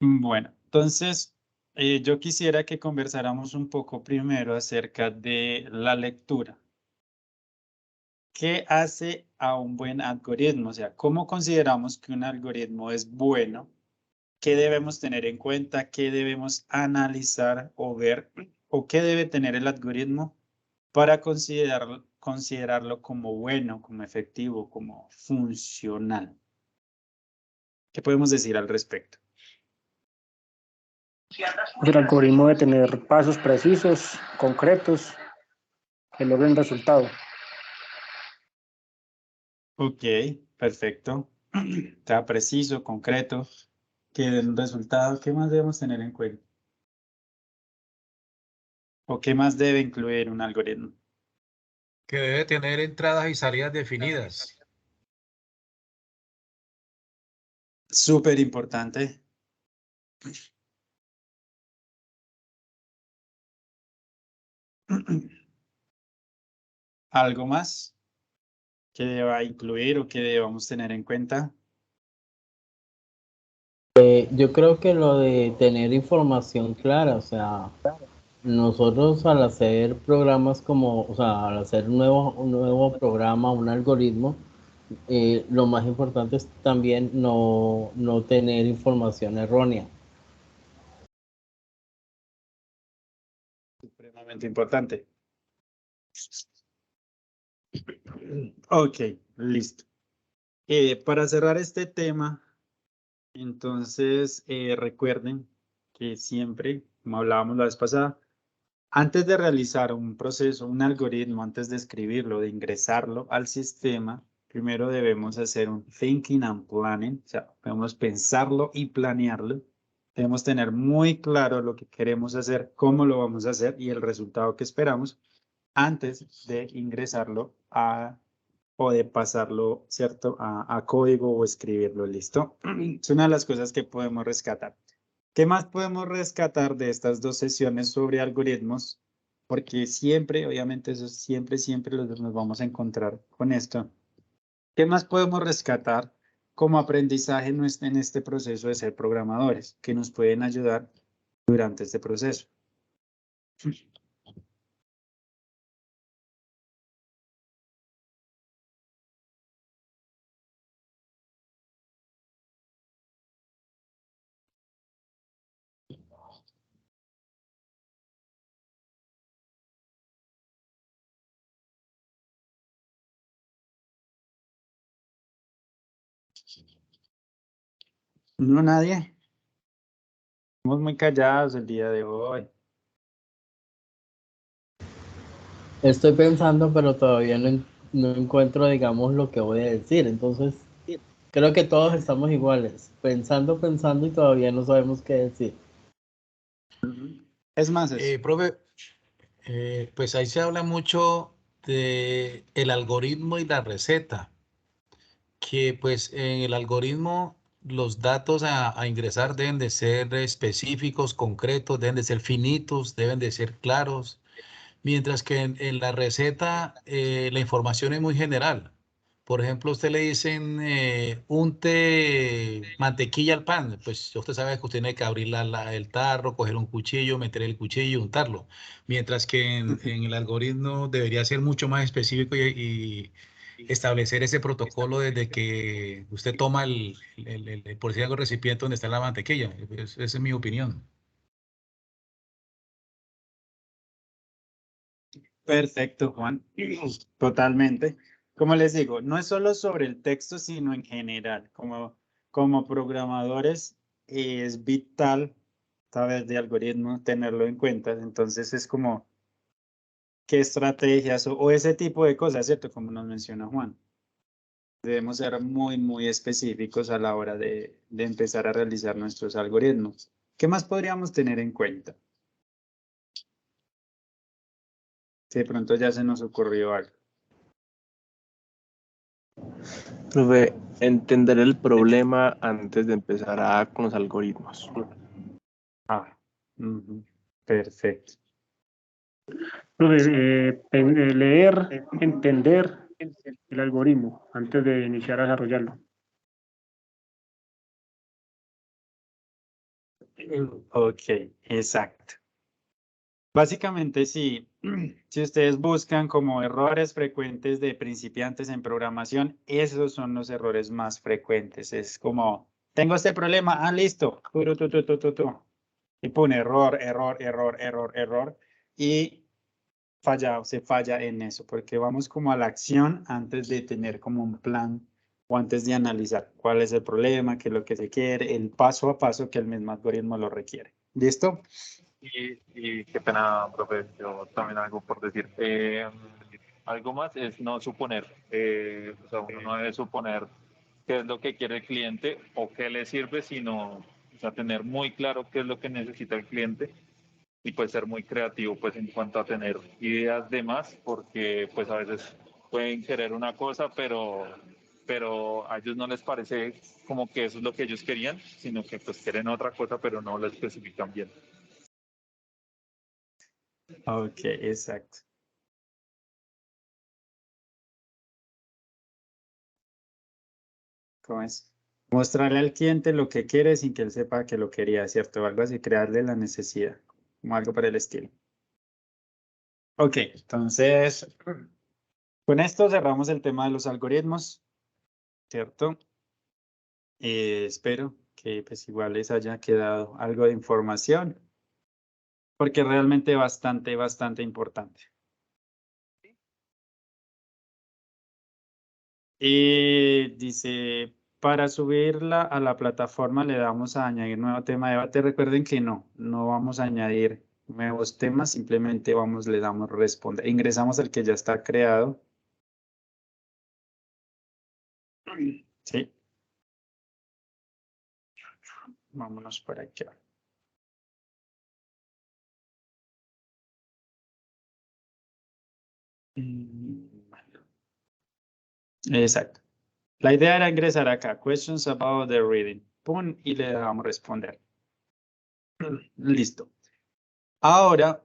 Bueno, entonces yo quisiera que conversáramos un poco primero acerca de la lectura. ¿Qué hace a un buen algoritmo? O sea, ¿cómo consideramos que un algoritmo es bueno? ¿Qué debemos tener en cuenta? ¿Qué debemos analizar o ver? ¿O qué debe tener el algoritmo para considerarlo como bueno, como efectivo, como funcional? ¿Qué podemos decir al respecto? El algoritmo debe tener pasos precisos, concretos, que logren resultado. Ok, perfecto. Está preciso, concreto, que den un resultado. ¿Qué más debemos tener en cuenta? ¿O qué más debe incluir un algoritmo? Que debe tener entradas y salidas definidas. Súper importante. ¿Algo más que deba incluir o que debamos tener en cuenta? Yo creo que lo de tener información clara, o sea, nosotros al hacer programas como, o sea, al hacer un nuevo programa, un algoritmo, lo más importante es también no tener información errónea. Supremamente importante. Ok, listo. Para cerrar este tema, entonces recuerden que siempre, como hablábamos la vez pasada, antes de realizar un proceso, un algoritmo, antes de escribirlo, de ingresarlo al sistema, primero debemos hacer un thinking and planning, o sea, debemos pensarlo y planearlo. Debemos tener muy claro lo que queremos hacer, cómo lo vamos a hacer y el resultado que esperamos antes de ingresarlo o de pasarlo, ¿cierto?, a código o escribirlo, ¿listo? Es una de las cosas que podemos rescatar. ¿Qué más podemos rescatar de estas dos sesiones sobre algoritmos? Porque siempre, obviamente, eso siempre nos vamos a encontrar con esto. ¿Qué más podemos rescatar como aprendizaje en este proceso de ser programadores que nos pueden ayudar durante este proceso? No, nadie. Estamos muy callados el día de hoy. Estoy pensando, pero todavía no encuentro, digamos, lo que voy a decir. Entonces, creo que todos estamos iguales, pensando y todavía no sabemos qué decir. Es más, Profe, pues ahí se habla mucho de el algoritmo y la receta, que pues en el algoritmo los datos a ingresar deben de ser específicos, concretos, deben de ser finitos, deben de ser claros, mientras que en la receta la información es muy general. Por ejemplo, usted le dicen unte mantequilla al pan. Pues usted sabe que usted tiene que abrir el tarro, coger un cuchillo, meter el cuchillo y untarlo. Mientras que en el algoritmo debería ser mucho más específico y establecer ese protocolo desde que usted toma por decir algo, el recipiente donde está la mantequilla. Esa es mi opinión. perfecto, Juan. Totalmente. Como les digo, no es solo sobre el texto, sino en general. Como programadores, es vital, sabes, de algoritmos, tenerlo en cuenta. Entonces es como qué estrategias o ese tipo de cosas, ¿cierto? Como nos menciona Juan. Debemos ser muy específicos a la hora de empezar a realizar nuestros algoritmos. ¿Qué más podríamos tener en cuenta? Si de pronto ya se nos ocurrió algo. Profe, entender el problema antes de empezar con los algoritmos. Perfecto. Profe, leer, entender el algoritmo antes de iniciar a desarrollarlo. Ok, exacto. Básicamente, si ustedes buscan como errores frecuentes de principiantes en programación, esos son los errores más frecuentes. Es como, tengo este problema, listo. Y pone error. Y se falla en eso, porque vamos como a la acción antes de tener como un plan o antes de analizar cuál es el problema, qué es lo que se quiere, el paso a paso que el mismo algoritmo lo requiere. ¿Listo? Y qué pena, profe, yo también algo por decir. Algo más es no suponer, o sea, uno no debe suponer qué es lo que quiere el cliente o qué le sirve, sino, o sea, tener muy claro qué es lo que necesita el cliente y pues ser muy creativo pues en cuanto a tener ideas de más, porque pues a veces pueden querer una cosa, pero a ellos no les parece como que eso es lo que ellos querían, sino que pues quieren otra cosa, pero no lo especifican bien. Ok, exacto. ¿Cómo es? Mostrarle al cliente lo que quiere sin que él sepa que lo quería, ¿cierto? O algo así, crearle la necesidad, como algo para el estilo. Ok, entonces, con esto cerramos el tema de los algoritmos, ¿cierto? Espero que pues igual les haya quedado algo de información, porque realmente bastante importante. Dice, para subirla a la plataforma le damos a añadir nuevo tema de debate. Recuerden que no vamos a añadir nuevos temas, simplemente le damos responder. Ingresamos el que ya está creado. Sí. Vámonos por aquí. Exacto. La idea era ingresar acá, questions about the reading. Pum, y le damos responder. Listo. Ahora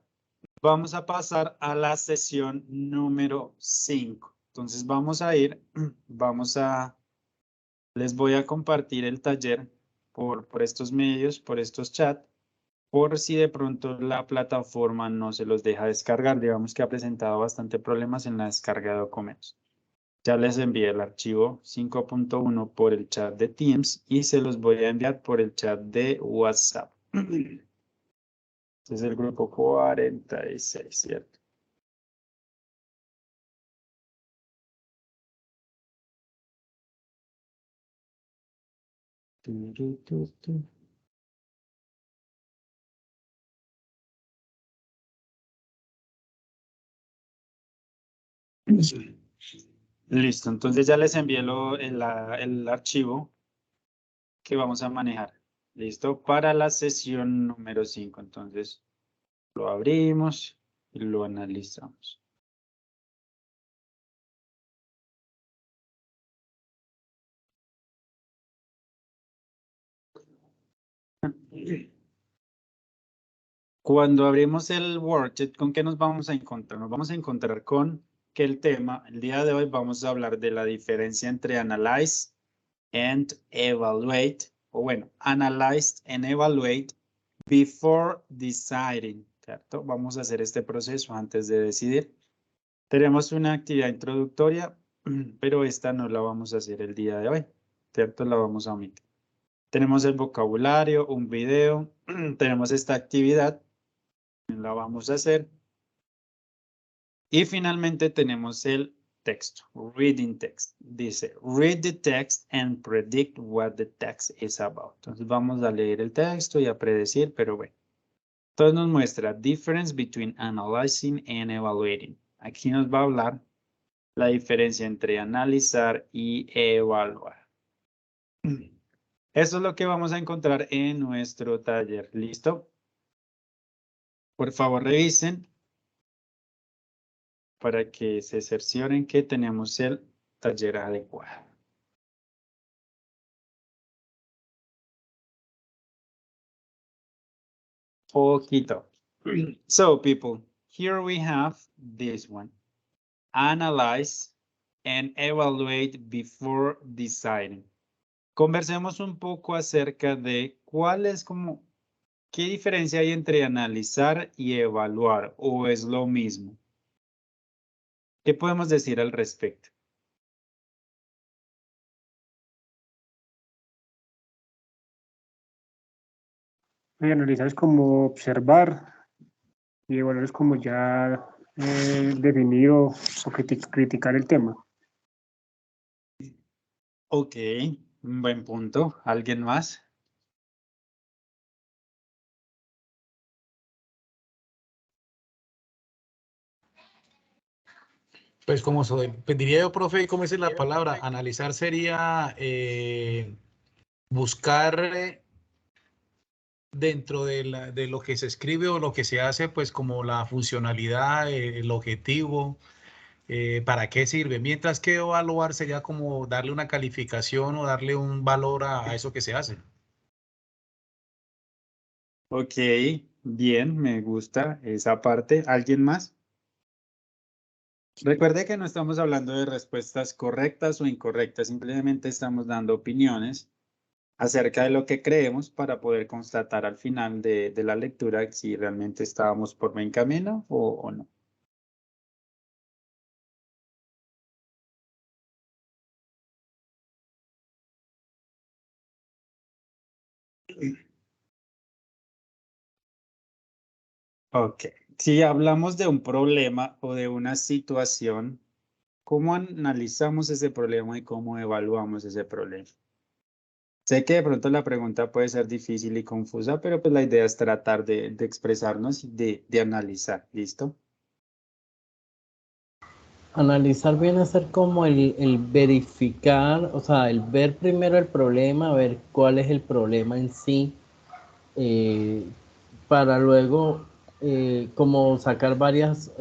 vamos a pasar a la sesión número 5. Entonces les voy a compartir el taller por estos medios, por estos chats, por si de pronto la plataforma no se los deja descargar. Digamos que ha presentado bastante problemas en la descarga de documentos. Ya les envié el archivo 5.1 por el chat de Teams y se los voy a enviar por el chat de WhatsApp. Este es el grupo 46, ¿cierto? Listo, entonces ya les envié el archivo que vamos a manejar. Listo, para la sesión número 5. Entonces lo abrimos y lo analizamos. Cuando abrimos el worksheet, ¿con qué nos vamos a encontrar? Nos vamos a encontrar con que el día de hoy vamos a hablar de la diferencia entre analyze and evaluate, o bueno, analyze and evaluate before deciding, ¿cierto? Vamos a hacer este proceso antes de decidir. Tenemos una actividad introductoria, pero esta no la vamos a hacer el día de hoy, ¿cierto? La vamos a omitir. Tenemos el vocabulario, un video, tenemos esta actividad, la vamos a hacer. Y finalmente tenemos el texto, reading text. Dice, read the text and predict what the text is about. Entonces vamos a leer el texto y a predecir, pero bueno. Entonces nos muestra difference between analyzing and evaluating. Aquí nos va a hablar la diferencia entre analizar y evaluar. Eso es lo que vamos a encontrar en nuestro taller. ¿Listo? Por favor, revisen para que se cercioren que tenemos el taller adecuado. Poquito. So, people, here we have this one. Analyze and evaluate before deciding. Conversemos un poco acerca de cuál es como, qué diferencia hay entre analizar y evaluar, o es lo mismo. ¿Qué podemos decir al respecto? Y analizar es como observar y evaluar es como ya definir o criticar el tema. Ok, un buen punto. ¿Alguien más? Pues como soy, pues diría yo, profe, ¿cómo es la palabra? Analizar sería buscar dentro de lo que se escribe o lo que se hace, pues como la funcionalidad, el objetivo, para qué sirve. Mientras que evaluar sería como darle una calificación o darle un valor a eso que se hace. Ok, bien, me gusta esa parte. ¿Alguien más? Recuerde que no estamos hablando de respuestas correctas o incorrectas, simplemente estamos dando opiniones acerca de lo que creemos para poder constatar al final de la lectura si realmente estábamos por buen camino o no. Ok, si hablamos de un problema o de una situación, ¿cómo analizamos ese problema y cómo evaluamos ese problema? Sé que de pronto la pregunta puede ser difícil y confusa, pero pues la idea es tratar de expresarnos y de analizar, ¿listo? Analizar viene a ser como el verificar, o sea, el ver primero el problema, ver cuál es el problema en sí, para luego como sacar varias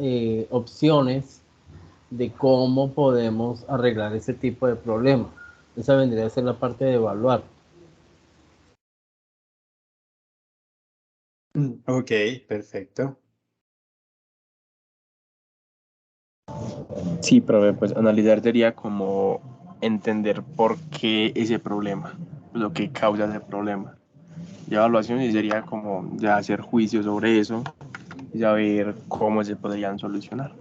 opciones de cómo podemos arreglar ese tipo de problema. Esa vendría a ser la parte de evaluar. Ok, perfecto. Sí, profe, pues analizar sería como entender por qué ese problema, lo que causa ese problema. Y evaluación sí sería como ya hacer juicio sobre eso y saber cómo se podrían solucionar.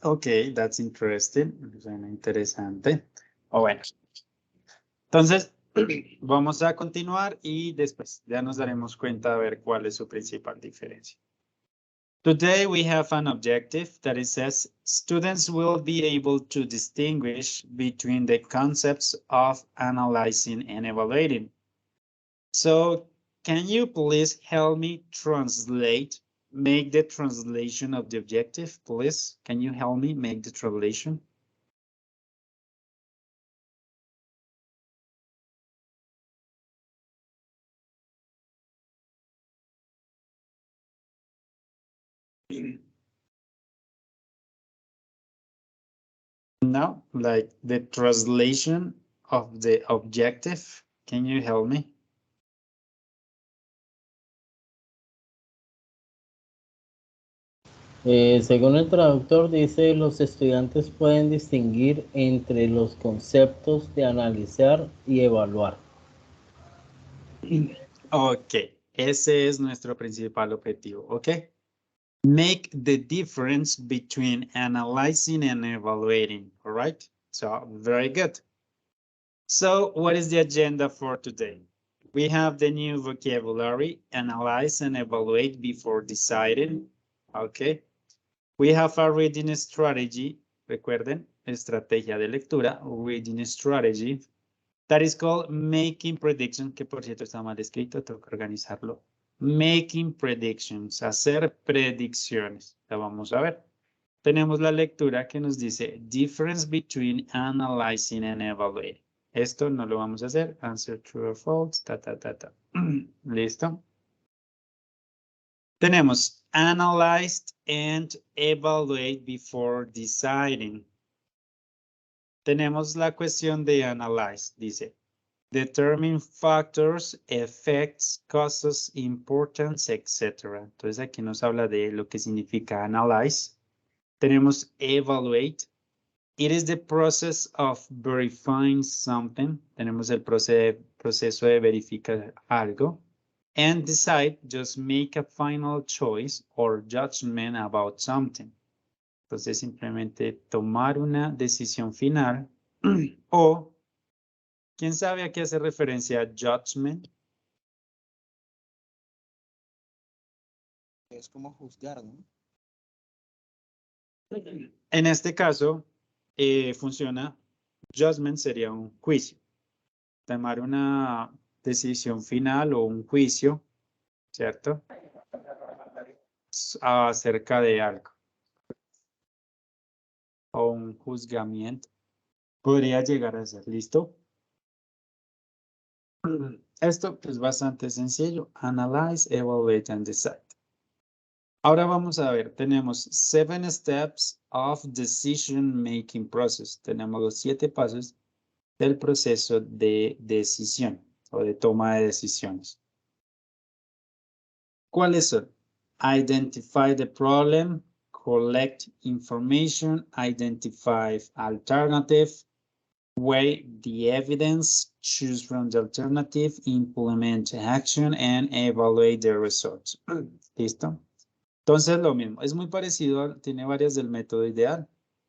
Ok, that's interesting. Suena interesante. Bueno, entonces vamos a continuar y después ya nos daremos cuenta de ver cuál es su principal diferencia. Today we have an objective that it says students will be able to distinguish between the concepts of analyzing and evaluating. So can you please help me make the translation of the objective, please? Can you help me make the translation? No, like the translation of the objective. Can you help me? Según el traductor dice, los estudiantes pueden distinguir entre los conceptos de analizar y evaluar. Ok, ese es nuestro principal objetivo, ok? Make the difference between analyzing and evaluating, all right? So, very good. So, what is the agenda for today? We have the new vocabulary, analyze and evaluate before deciding, okay? We have a reading strategy, recuerden, estrategia de lectura, reading strategy, that is called making predictions, que por cierto está mal escrito, tengo que organizarlo. Making predictions, hacer predicciones. La vamos a ver. Tenemos la lectura que nos dice difference between analyzing and evaluating. Esto no lo vamos a hacer. Answer true or false. Listo. Tenemos analyzed and evaluate before deciding. Tenemos la cuestión de analyze. Dice determine factors, effects, causes, importance, etc. Entonces aquí nos habla de lo que significa analyze. Tenemos evaluate. It is the process of verifying something. Tenemos el proceso de verificar algo. And decide, just make a final choice or judgment about something. Entonces simplemente tomar una decisión final o ¿quién sabe a qué hace referencia judgment? Es como juzgar, ¿no? En este caso, funciona, judgment sería un juicio. Tomar una decisión final o un juicio, ¿cierto? Acerca de algo. O un juzgamiento. Podría llegar a ser, ¿listo? Esto es bastante sencillo. Analyze, evaluate, and decide. Ahora vamos a ver, tenemos 7 steps of decision making process. Tenemos los 7 pasos del proceso de decisión o de toma de decisiones. ¿Cuáles son? Identify the problem, collect information, identify alternative, weigh the evidence, choose from the alternative, implement action, and evaluate the results. ¿Listo? Entonces lo mismo, es muy parecido, tiene varias del método ideal.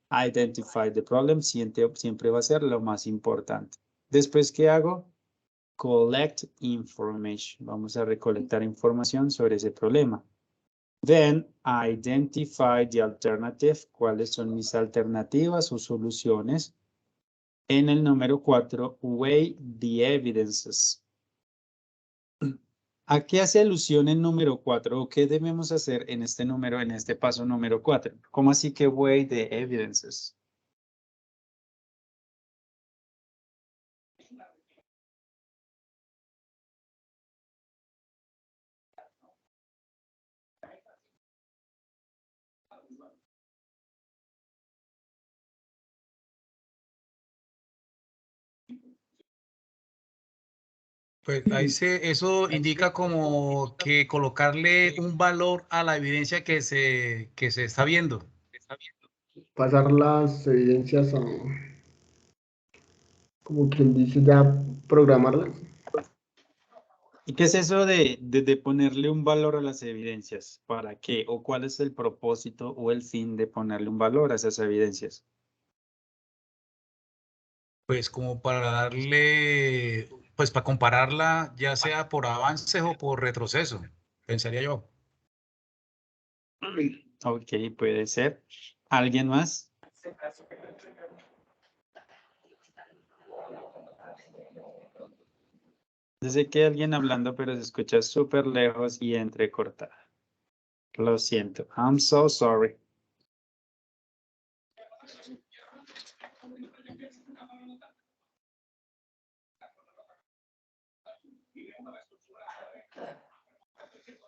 Identify the problem, siempre va a ser lo más importante. Después, ¿qué hago? Collect information. Vamos a recolectar información sobre ese problema. Then, identify the alternative. ¿Cuáles son mis alternativas o soluciones? En el número 4, weigh the evidences. ¿A qué hace alusión el número 4 o qué debemos hacer en este paso número 4? ¿Cómo así que weigh the evidences? Pues ahí eso indica como que colocarle un valor a la evidencia que se está viendo. Pasar las evidencias a, como quien dice, ya programarlas. ¿Y qué es eso de ponerle un valor a las evidencias? ¿Para qué? ¿O cuál es el propósito o el fin de ponerle un valor a esas evidencias? Pues como para darle, pues para compararla ya sea por avances o por retroceso, pensaría yo. Ok, puede ser. ¿Alguien más? Yo sé que hay alguien hablando, pero se escucha súper lejos y entrecortada. Lo siento. I'm so sorry.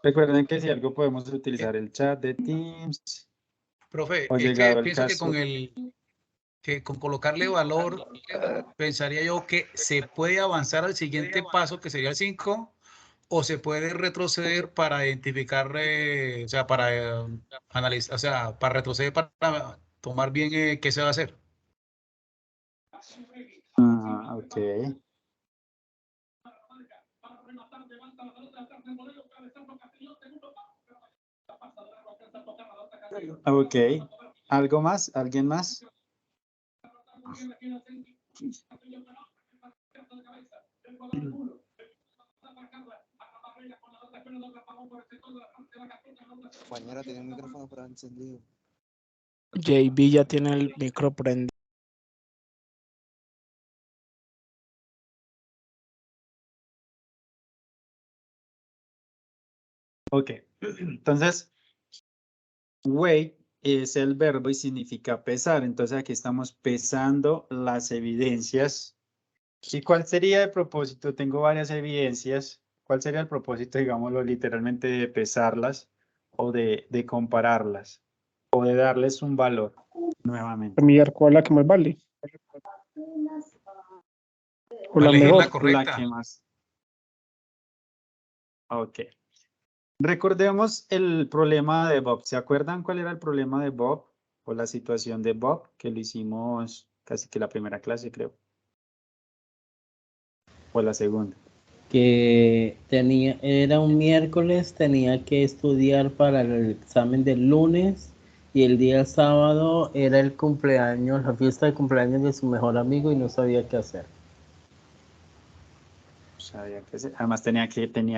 Recuerden que si algo podemos utilizar el chat de Teams. Profe, O es que llegado el pienso caso. que con colocarle valor, pensaría yo que se puede avanzar al siguiente paso, que sería el 5, o se puede retroceder para identificar, o sea, para analizar, o sea, para retroceder, para tomar bien qué se va a hacer. Ok. Ok. ¿Algo más? ¿Alguien más? Compañera, tiene un micrófono por encendido. JB ya tiene el micro prendido. Ok. Entonces, Weight es el verbo y significa pesar. Entonces aquí estamos pesando las evidencias. ¿Y cuál sería el propósito? Tengo varias evidencias. ¿Cuál sería el propósito, digámoslo, literalmente de pesarlas o de compararlas o de darles un valor nuevamente? Mirar cuál es la que más vale. O la elegir la mejor. La correcta. que más. Ok. Recordemos el problema de Bob. ¿Se acuerdan cuál era el problema de Bob o la situación de Bob? Que lo hicimos casi que la primera clase, creo. O la segunda. Que era un miércoles, tenía que estudiar para el examen del lunes y el día sábado era el cumpleaños, la fiesta de cumpleaños de su mejor amigo y no sabía qué hacer. Sabía que además tenía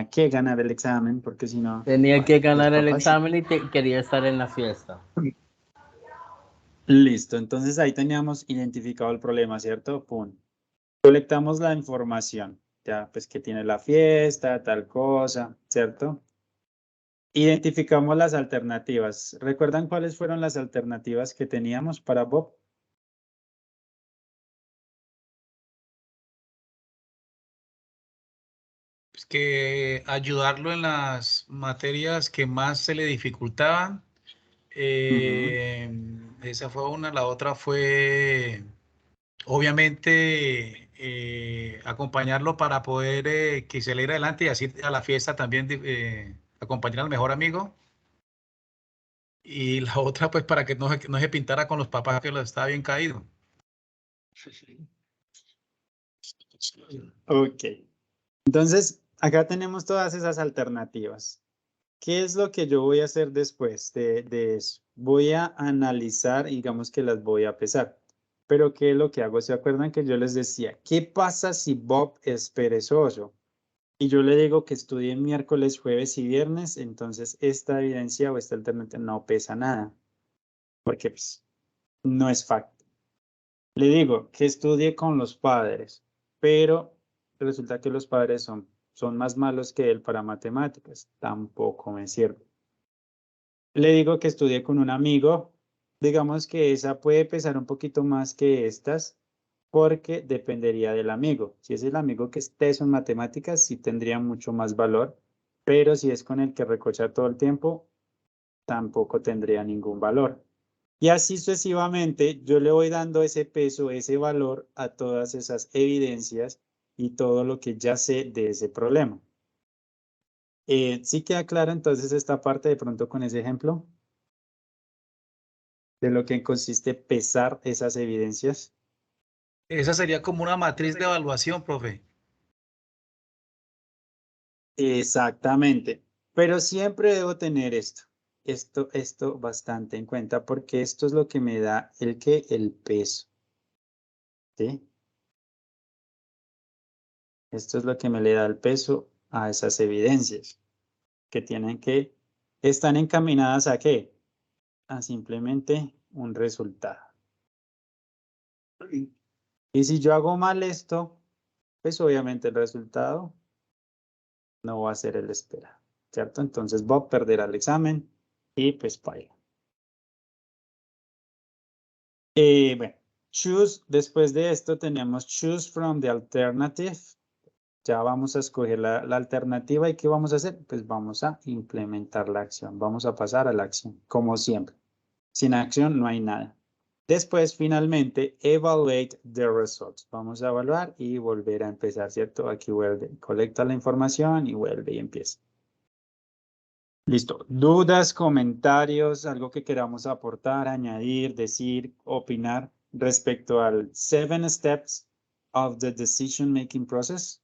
que ganar el examen porque si no... Tenía que los ganar el papás sí. examen y quería estar en la fiesta. Listo, entonces ahí teníamos identificado el problema, ¿cierto? Pum. Colectamos la información, ya pues que tiene la fiesta, tal cosa, ¿cierto? Identificamos las alternativas. ¿Recuerdan cuáles fueron las alternativas que teníamos para Bob? Pues que ayudarlo en las materias que más se le dificultaban. Esa fue una. La otra fue, obviamente, acompañarlo para poder que se le ir adelante y así a la fiesta también acompañar al mejor amigo. Y la otra, pues, para que no se pintara con los papás que lo estaba bien caído. Ok. Entonces, acá tenemos todas esas alternativas. ¿Qué es lo que yo voy a hacer después de eso? Voy a analizar, digamos que las voy a pesar. Pero ¿qué es lo que hago? ¿Se acuerdan que yo les decía, qué pasa si Bob es perezoso? Y yo le digo que estudie miércoles, jueves y viernes, entonces esta evidencia o esta alternativa no pesa nada, porque pues, no es facto. Le digo que estudie con los padres, pero resulta que los padres son más malos que él para matemáticas. Tampoco me sirve. Le digo que estudie con un amigo. Digamos que esa puede pesar un poquito más que estas, porque dependería del amigo. Si es el amigo que es teso en matemáticas, sí tendría mucho más valor, pero si es con el que recocha todo el tiempo, tampoco tendría ningún valor. Y así sucesivamente, yo le voy dando ese peso, ese valor a todas esas evidencias y todo lo que ya sé de ese problema. ¿Sí queda clara entonces esta parte de pronto con ese ejemplo? De lo que consiste pesar esas evidencias. Esa sería como una matriz de evaluación, profe. Exactamente. Pero siempre debo tener esto bastante en cuenta, porque esto es lo que me da el peso. ¿Sí? Esto es lo que me le da el peso a esas evidencias, que están encaminadas ¿a qué? A simplemente un resultado. Y si yo hago mal esto, pues obviamente el resultado no va a ser el esperado, ¿cierto? Entonces Bob perderá el examen y pues paila. Bueno, después de esto tenemos choose from the alternative. Ya vamos a escoger la alternativa y ¿qué vamos a hacer? Pues vamos a implementar la acción. Vamos a pasar a la acción, como siempre. Sin acción no hay nada. Después, finalmente, evaluate the results. Vamos a evaluar y volver a empezar, ¿cierto? Aquí vuelve, colecta la información y vuelve y empieza. Listo. ¿Dudas, comentarios, algo que queramos aportar, añadir, decir, opinar respecto al 7 steps of the decision making process?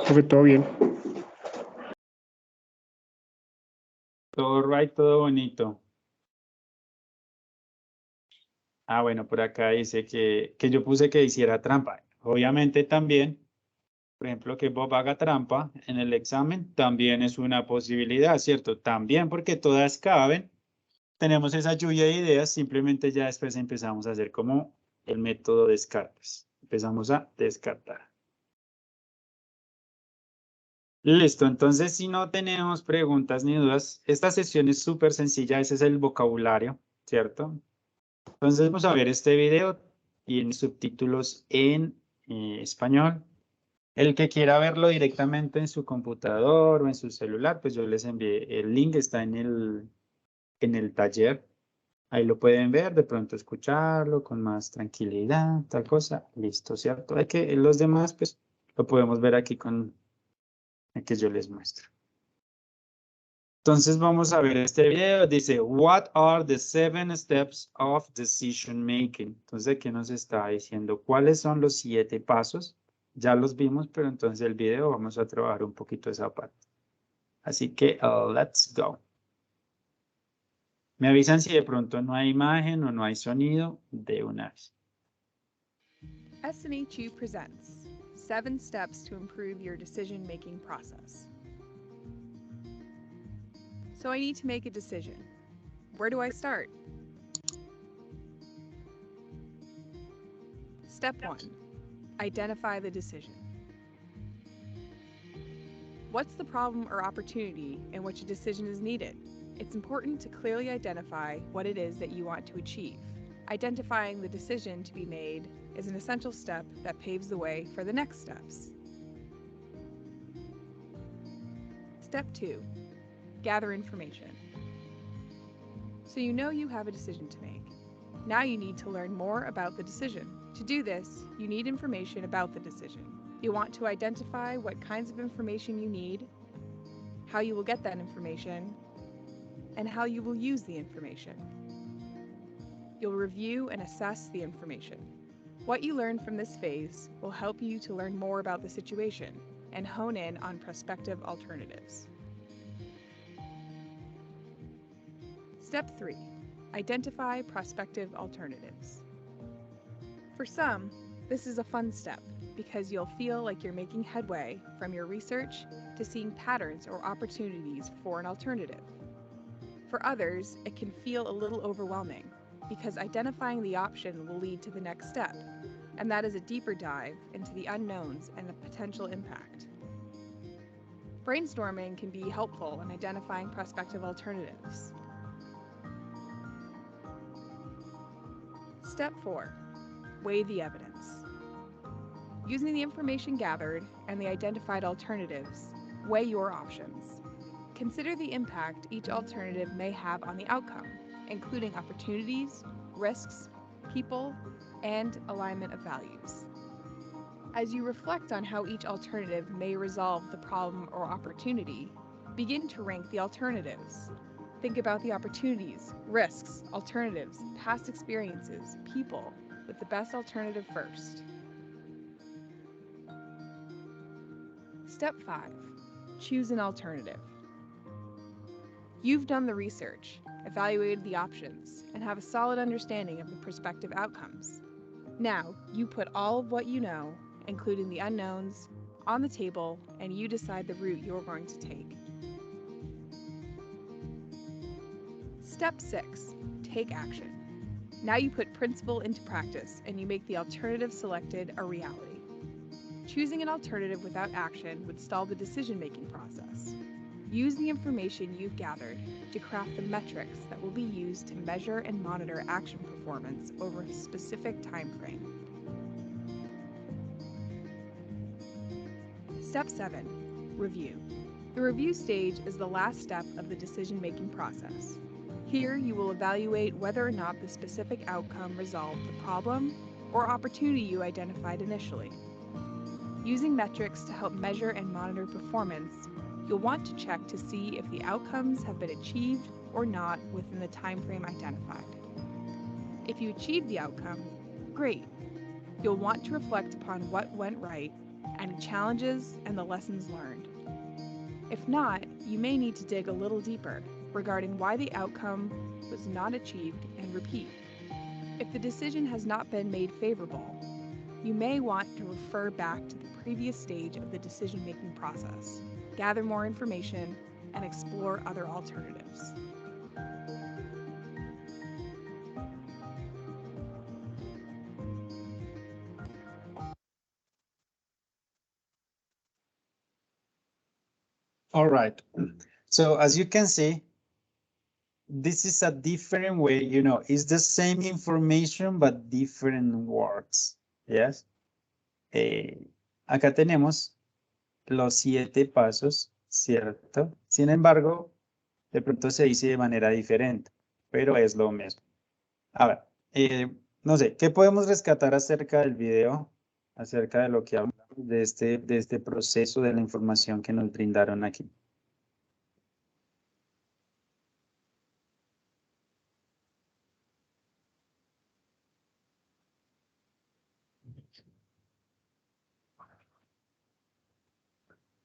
Creo que todo bien. Todo right, todo bonito. Ah, bueno, por acá dice que yo puse que hiciera trampa. Obviamente también, por ejemplo, que Bob haga trampa en el examen también es una posibilidad, ¿cierto? También porque todas caben. Tenemos esa lluvia de ideas, simplemente ya después empezamos a hacer como el método descartes. Empezamos a descartar. Listo, entonces si no tenemos preguntas ni dudas, esta sesión es súper sencilla, ese es el vocabulario, ¿cierto? Entonces vamos a ver este video y en subtítulos en español. El que quiera verlo directamente en su computador o en su celular, pues yo les envié el link, está en el taller. Ahí lo pueden ver, de pronto escucharlo con más tranquilidad, tal cosa. Listo, ¿cierto? Hay que los demás, pues lo podemos ver aquí con el que yo les muestro. Entonces vamos a ver este video. Dice, what are the 7 steps of decision making? Entonces aquí nos está diciendo cuáles son los 7 pasos. Ya los vimos, pero entonces el video vamos a trabajar un poquito esa parte. Así que let's go. Me avisan si de pronto no hay imagen o no hay sonido de una vez. SNHU presents 7 steps to improve your decision-making process. So I need to make a decision. Where do I start? Step 1. Identify the decision. What's the problem or opportunity in which a decision is needed? It's important to clearly identify what it is that you want to achieve. Identifying the decision to be made is an essential step that paves the way for the next steps. Step 2. Gather information. So you know you have a decision to make. Now you need to learn more about the decision. To do this, you need information about the decision. You want to identify what kinds of information you need, how you will get that information, and how you will use the information. You'll review and assess the information. What you learn from this phase will help you to learn more about the situation and hone in on prospective alternatives. Step 3. Identify prospective alternatives. For some, this is a fun step because you'll feel like you're making headway from your research to seeing patterns or opportunities for an alternative. For others, it can feel a little overwhelming because identifying the option will lead to the next step, and that is a deeper dive into the unknowns and the potential impact. Brainstorming can be helpful in identifying prospective alternatives. Step 4. Weigh the evidence. Using the information gathered and the identified alternatives, weigh your options. Consider the impact each alternative may have on the outcome, including opportunities, risks, people, and alignment of values. As you reflect on how each alternative may resolve the problem or opportunity, begin to rank the alternatives. Think about the opportunities, risks, alternatives, past experiences, people, with the best alternative first. Step 5. Choose an alternative. You've done the research, evaluated the options, and have a solid understanding of the prospective outcomes. Now, you put all of what you know, including the unknowns, on the table, and you decide the route you're going to take. Step 6. Take action. Now you put principle into practice and you make the alternative selected a reality. Choosing an alternative without action would stall the decision-making process. Use the information you've gathered to craft the metrics that will be used to measure and monitor action performance over a specific time frame. Step 7. Review. The review stage is the last step of the decision-making process. Here, you will evaluate whether or not the specific outcome resolved the problem or opportunity you identified initially. Using metrics to help measure and monitor performance, you'll want to check to see if the outcomes have been achieved or not within the time frame identified. If you achieve the outcome, great. You'll want to reflect upon what went right, any challenges, and the lessons learned. If not, you may need to dig a little deeper regarding why the outcome was not achieved and repeat. If the decision has not been made favorable, you may want to refer back to the previous stage of the decision-making process, gather more information, and explore other alternatives. All right. So as you can see, this is a different way, it's the same information, but different words. Yes. Acá tenemos los 7 pasos, ¿cierto? Sin embargo, de pronto se dice de manera diferente, pero es lo mismo. A ver, no sé, ¿qué podemos rescatar acerca del video? Acerca de lo que hablamos de este proceso de la información que nos brindaron aquí.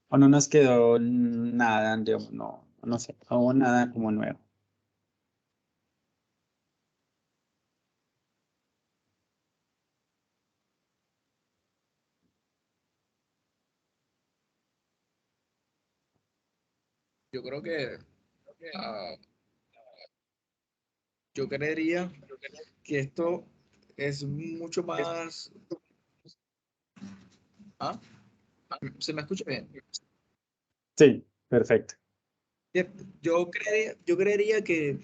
O no nos quedó nada, no sé, no hubo nada como nuevo. Yo creo que ah, yo creería que esto es mucho más. ¿Ah? ¿Se me escucha bien? Sí, perfecto. Yo creería que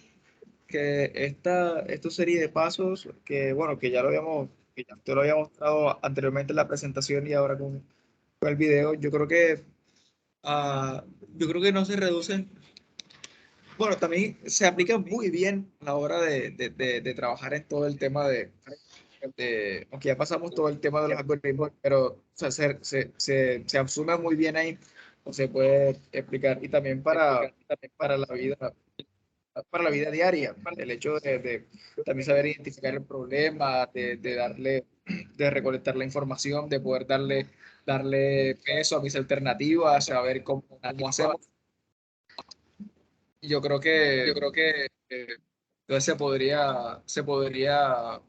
esta serie de pasos, que bueno, que ya te lo había mostrado anteriormente en la presentación y ahora con el video, ah, yo creo que no se reducen. Bueno, también se aplica muy bien a la hora de trabajar en todo el tema aunque ya pasamos todo el tema de los algoritmos, pero o sea, se asume muy bien ahí, o se puede explicar, y también para la vida, para la vida diaria, el hecho de también saber identificar el problema, de recolectar la información, de poder darle peso a mis alternativas, saber cómo hacemos. Y yo creo que entonces se podría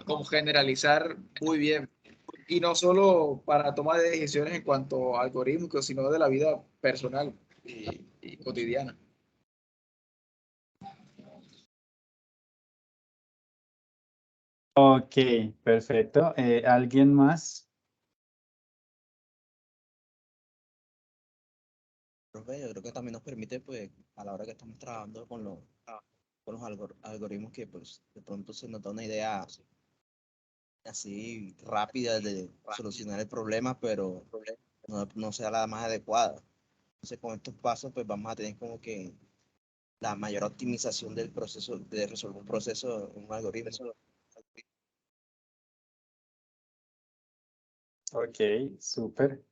como generalizar muy bien. Y no solo para toma de decisiones en cuanto a algoritmos, sino de la vida personal y cotidiana. Ok, perfecto. ¿Alguien más? Profe, yo creo que también nos permite, pues, a la hora que estamos trabajando con los algoritmos, que pues de pronto se nos da una idea así rápida de solucionar el problema, pero no sea la más adecuada. Entonces, con estos pasos, pues vamos a tener como que la mayor optimización del proceso, de resolver un proceso en un algoritmo. Ok, súper.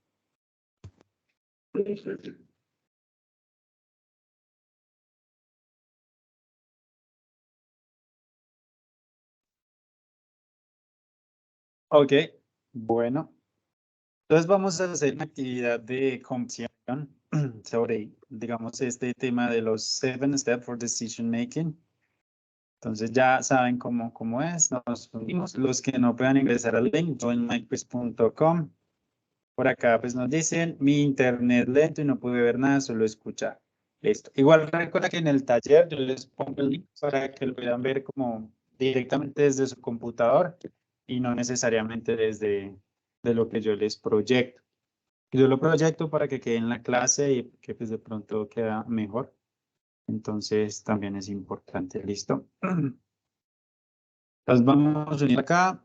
Ok, bueno. Entonces vamos a hacer una actividad de comprensión sobre, digamos, este tema de los 7 steps for decision making. Entonces ya saben cómo es. Nos unimos. Los que no puedan ingresar al link, joinmyquiz.com. Por acá pues nos dicen, mi internet lento y no pude ver nada, solo escuchar. Listo. Igual recuerda que en el taller yo les pongo el link para que lo puedan ver como directamente desde su computador y no necesariamente desde de lo que yo les proyecto. Yo lo proyecto para que quede en la clase y que pues de pronto queda mejor. Entonces también es importante. ¿Listo? Entonces vamos a unir acá.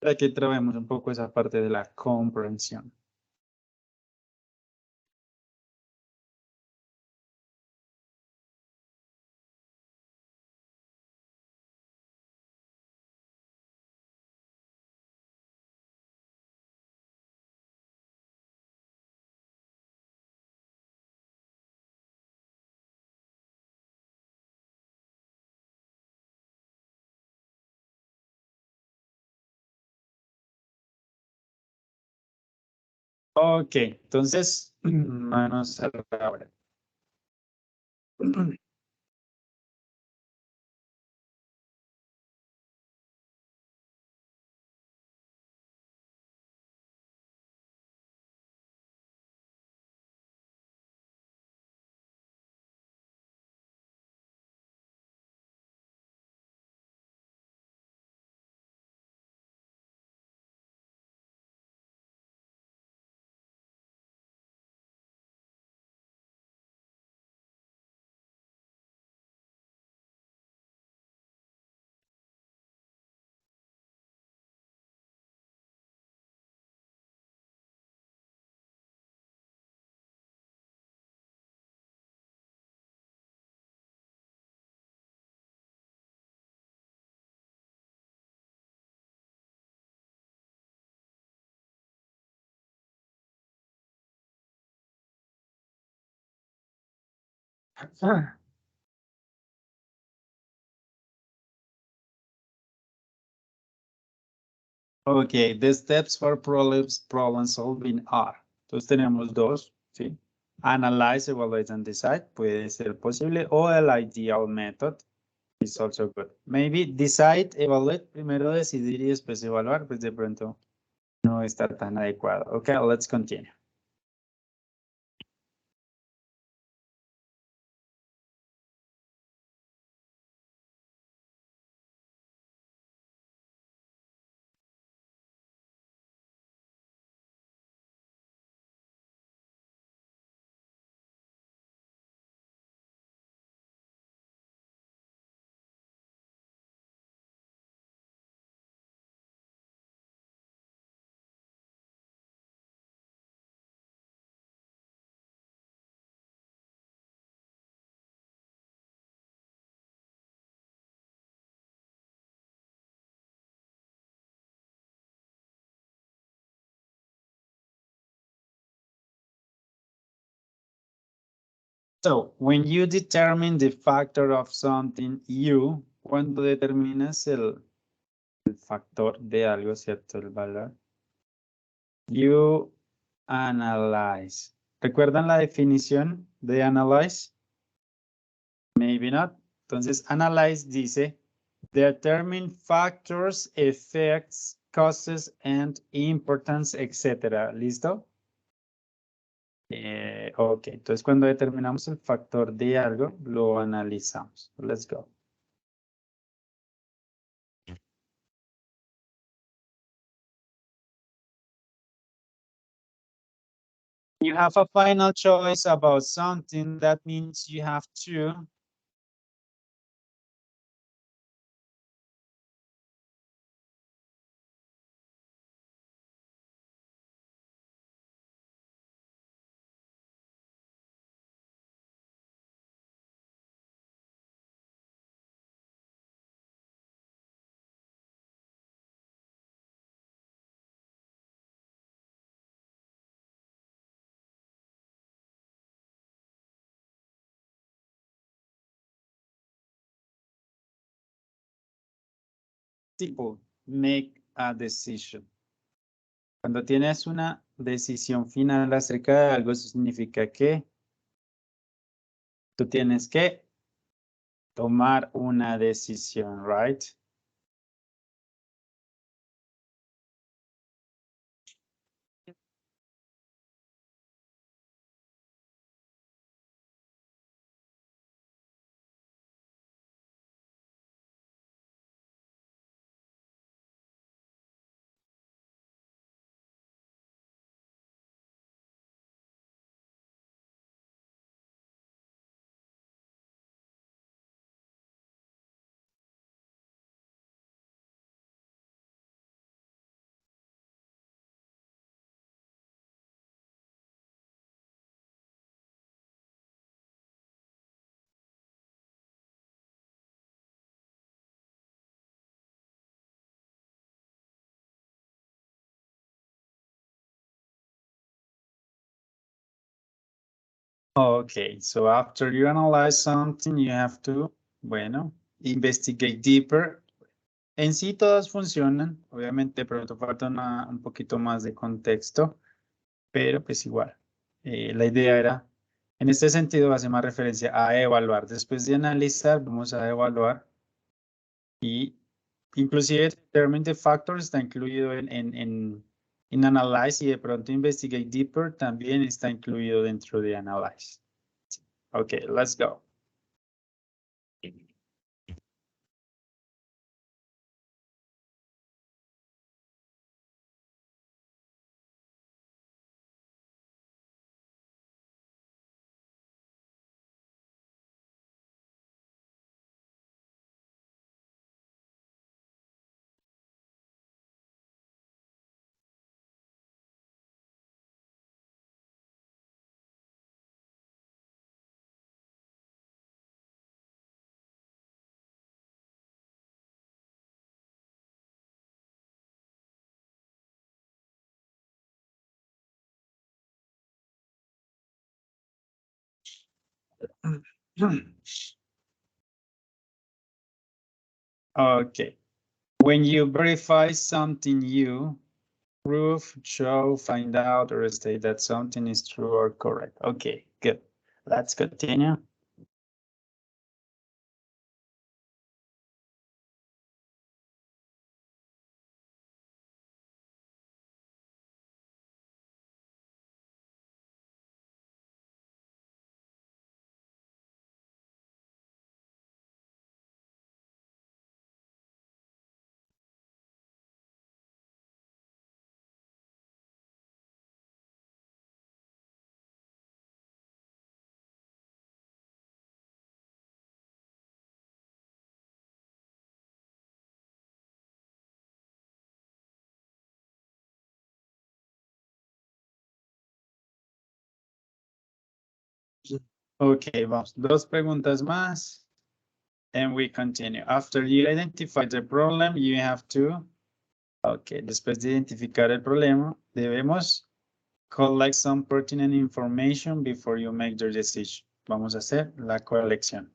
Aquí trabajemos un poco esa parte de la comprensión. Ok, entonces, manos a la obra. Okay, the steps for problem solving are. Entonces tenemos dos, ¿sí? Analyze, evaluate, and decide puede ser posible, o el ideal method is also good. Maybe decide, evaluate, primero decidir y después evaluar, pues de pronto no está tan adecuado. Okay, let's continue. So, when you determine the factor of something, cuando determinas el factor de algo, ¿cierto? El valor. You analyze. ¿Recuerdan la definición de analyze? Maybe not. Entonces, analyze dice, determine factors, effects, causes, and importance, etc. ¿Listo? Ok, entonces cuando determinamos el factor de algo, lo analizamos. Let's go. You have a final choice about something. That means you have to tipo, make a decision. Cuando tienes una decisión final acerca de algo, eso significa que tú tienes que tomar una decisión, right? Okay, so after you analyze something, you have to, bueno, investigate deeper. En sí todas funcionan, obviamente, pero te falta un poquito más de contexto, pero pues igual. La idea era, en este sentido, hace más referencia a evaluar. Después de analizar, vamos a evaluar y inclusive determine the factors está incluido en analyze y de pronto investigate deeper también está incluido dentro de analyze. Okay, let's go. Okay. When you verify something, you prove, show, find out, or state that something is true or correct. Okay, good. Let's continue. Okay, vamos. Dos preguntas más. And we continue. After you identify the problem, you have to. Okay, después de identificar el problema, debemos collect some pertinent information before you make your decision. Vamos a hacer la colección.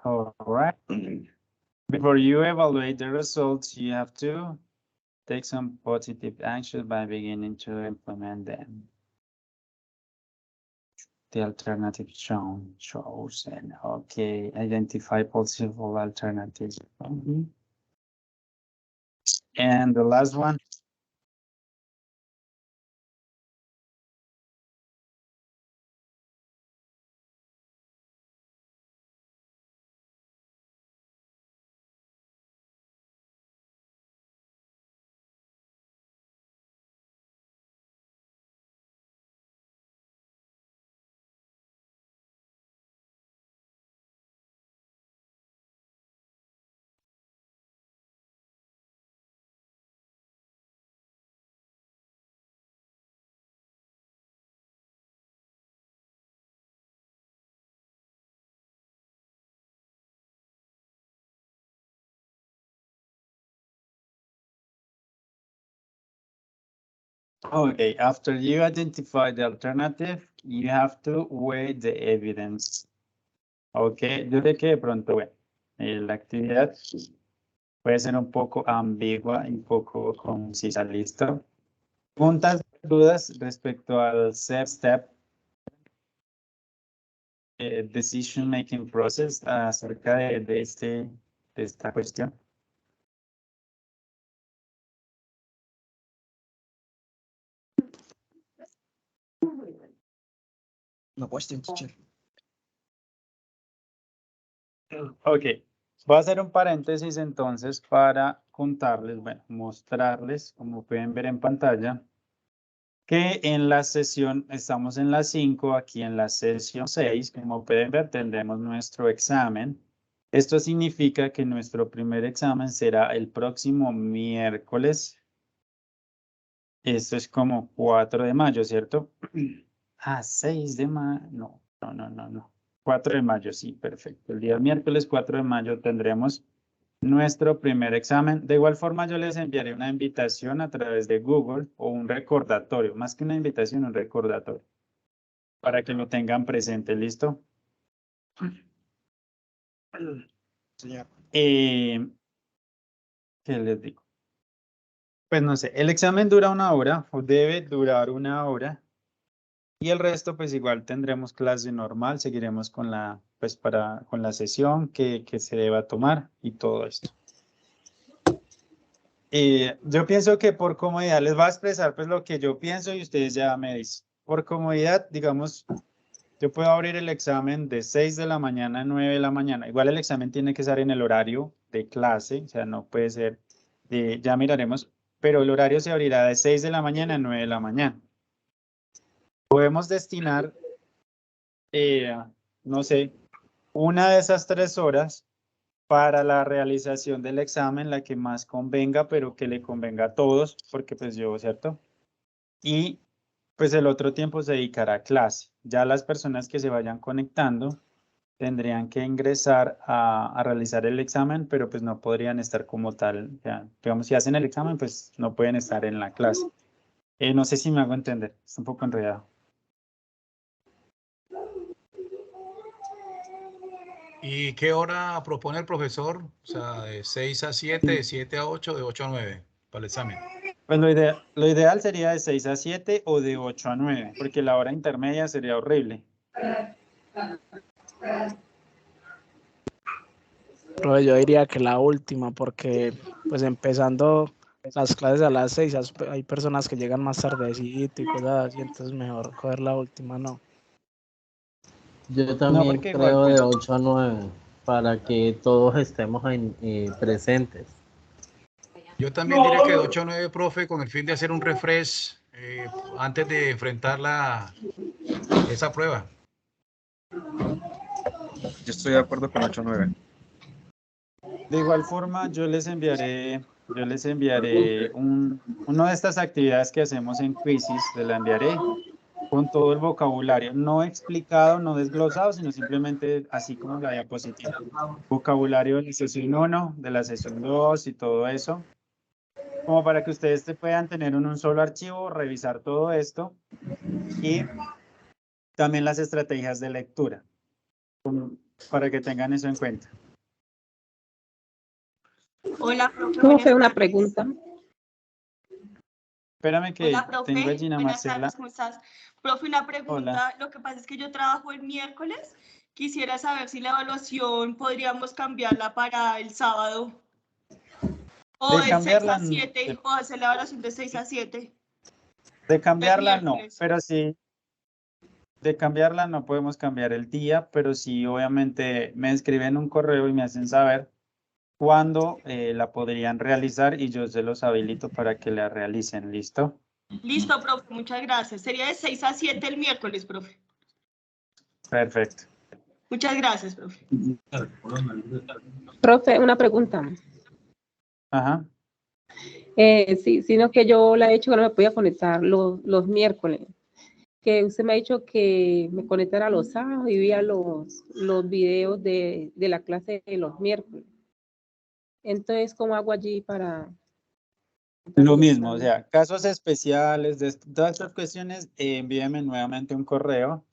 All right. Before you evaluate the results, you have to take some positive actions by beginning to implement them. The alternative chosen. Okay, identify possible alternatives. And the last one. Okay, after you identify the alternative, you have to weigh the evidence. Okay, yo sé que de pronto, bueno, la actividad puede ser un poco ambigua y un poco concisa, ¿listo? Preguntas, dudas respecto al step decision making process acerca de esta cuestión. No question, teacher. Ok, voy a hacer un paréntesis entonces para contarles, bueno, mostrarles, como pueden ver en pantalla, que en la sesión, estamos en la 5, aquí en la sesión 6, como pueden ver, tendremos nuestro examen. Esto significa que nuestro primer examen será el próximo miércoles. Esto es como 4 de mayo, ¿cierto? Ah, 6 de mayo, no. 4 de mayo, sí, perfecto. El día miércoles 4 de mayo tendremos nuestro primer examen. De igual forma, yo les enviaré una invitación a través de Google o un recordatorio, más que una invitación, un recordatorio, para que lo tengan presente. ¿Listo? Señor. ¿Qué les digo? Pues no sé, el examen dura 1 hora o debe durar 1 hora. Y el resto, pues igual tendremos clase normal, seguiremos con la, pues con la sesión que se deba tomar y todo esto. Yo pienso que por comodidad les va a expresar pues lo que yo pienso y ustedes ya me dicen. Por comodidad, digamos, Yo puedo abrir el examen de 6 de la mañana a 9 de la mañana. Igual el examen tiene que estar en el horario de clase, o sea, no puede ser de, ya miraremos, pero el horario se abrirá de 6 de la mañana a 9 de la mañana. Podemos destinar, no sé, una de esas 3 horas para la realización del examen, la que más convenga, pero que le convenga a todos, porque pues yo, ¿cierto? Y pues el otro tiempo se dedicará a clase. Ya las personas que se vayan conectando tendrían que ingresar a realizar el examen, pero pues no podrían estar como tal. Ya, digamos, si hacen el examen, pues no pueden estar en la clase. No sé si me hago entender, está un poco enredado. ¿Y qué hora propone el profesor? O sea, de 6 a 7, de 7 a 8, de 8 a 9 para el examen. Pues lo ideal sería de 6 a 7 o de 8 a 9, porque la hora intermedia sería horrible. Pero yo diría que la última, porque pues empezando las clases a las 6, hay personas que llegan más tardecito y cosas así, entonces mejor coger la última, ¿no? Yo también porque igual, creo de pues, 8 a 9 para que todos estemos presentes. Yo también diría que de 8 a 9, profe, con el fin de hacer un refresh antes de enfrentar esa prueba. Yo estoy de acuerdo con 8-9. de igual forma, yo les enviaré una de estas actividades que hacemos en Quizzes, se la enviaré con todo el vocabulario, no explicado, no desglosado, sino simplemente así como la diapositiva. Vocabulario de la sesión 1, de la sesión 2 y todo eso, como para que ustedes puedan tener en un solo archivo, revisar todo esto y también las estrategias de lectura, para que tengan eso en cuenta. Hola, profe. Profe, una pregunta. Espérame que Hola, profe. tengo a Gina Buenas Marcela. tardes, ¿cómo estás? Profe, una pregunta. Hola. Lo que pasa es que yo trabajo el miércoles. Quisiera saber si la evaluación podríamos cambiarla para el sábado. O de 6 a 7, o hacer la evaluación de 6 a 7. De cambiarla no, pero sí. De cambiarla no podemos cambiar el día, pero sí, obviamente, me escriben un correo y me hacen saber cuándo la podrían realizar y yo se los habilito para que la realicen. ¿Listo? Listo, profe, muchas gracias. Sería de 6 a 7 el miércoles, profe. Perfecto. Muchas gracias, profe. Profe, una pregunta. Ajá. Sí, sino que yo la he hecho que no me podía conectar los miércoles. Que usted me ha dicho que me conectara los sábados y veía los videos de la clase de los miércoles. Entonces, ¿cómo hago allí para...? Lo mismo, o sea, casos especiales de todas estas cuestiones, envíenme nuevamente un correo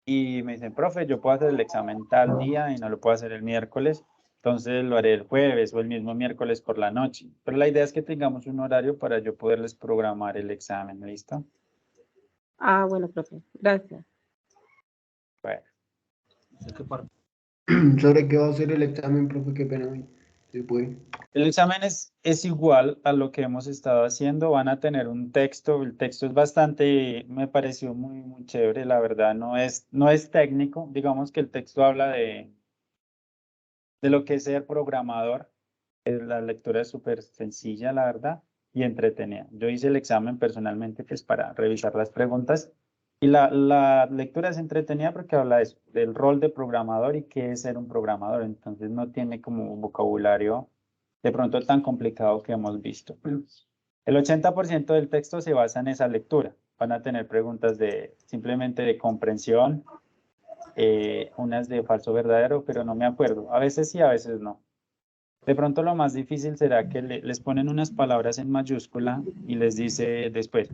y me dicen, profe, yo puedo hacer el examen tal día y no lo puedo hacer el miércoles, entonces lo haré el jueves o el mismo miércoles por la noche. Pero la idea es que tengamos un horario para yo poderles programar el examen, ¿listo? Ah, bueno, profe, gracias. Bueno. ¿Sobre qué va a ser el examen, profe? Qué pena. ¿Se puede? El examen es igual a lo que hemos estado haciendo. Van a tener un texto. El texto es bastante, me pareció muy chévere. La verdad, no es técnico. Digamos que el texto habla de lo que es ser programador. La lectura es súper sencilla, la verdad, y entretenida. Yo hice el examen personalmente pues, para revisar las preguntas. Y la lectura es entretenida porque habla de eso, del rol de programador y qué es ser un programador. Entonces no tiene como un vocabulario de pronto tan complicado que hemos visto. El 80% del texto se basa en esa lectura. Van a tener preguntas simplemente de comprensión, unas de falso verdadero, pero no me acuerdo. A veces sí, a veces no. De pronto lo más difícil será que les ponen unas palabras en mayúscula y les dice después,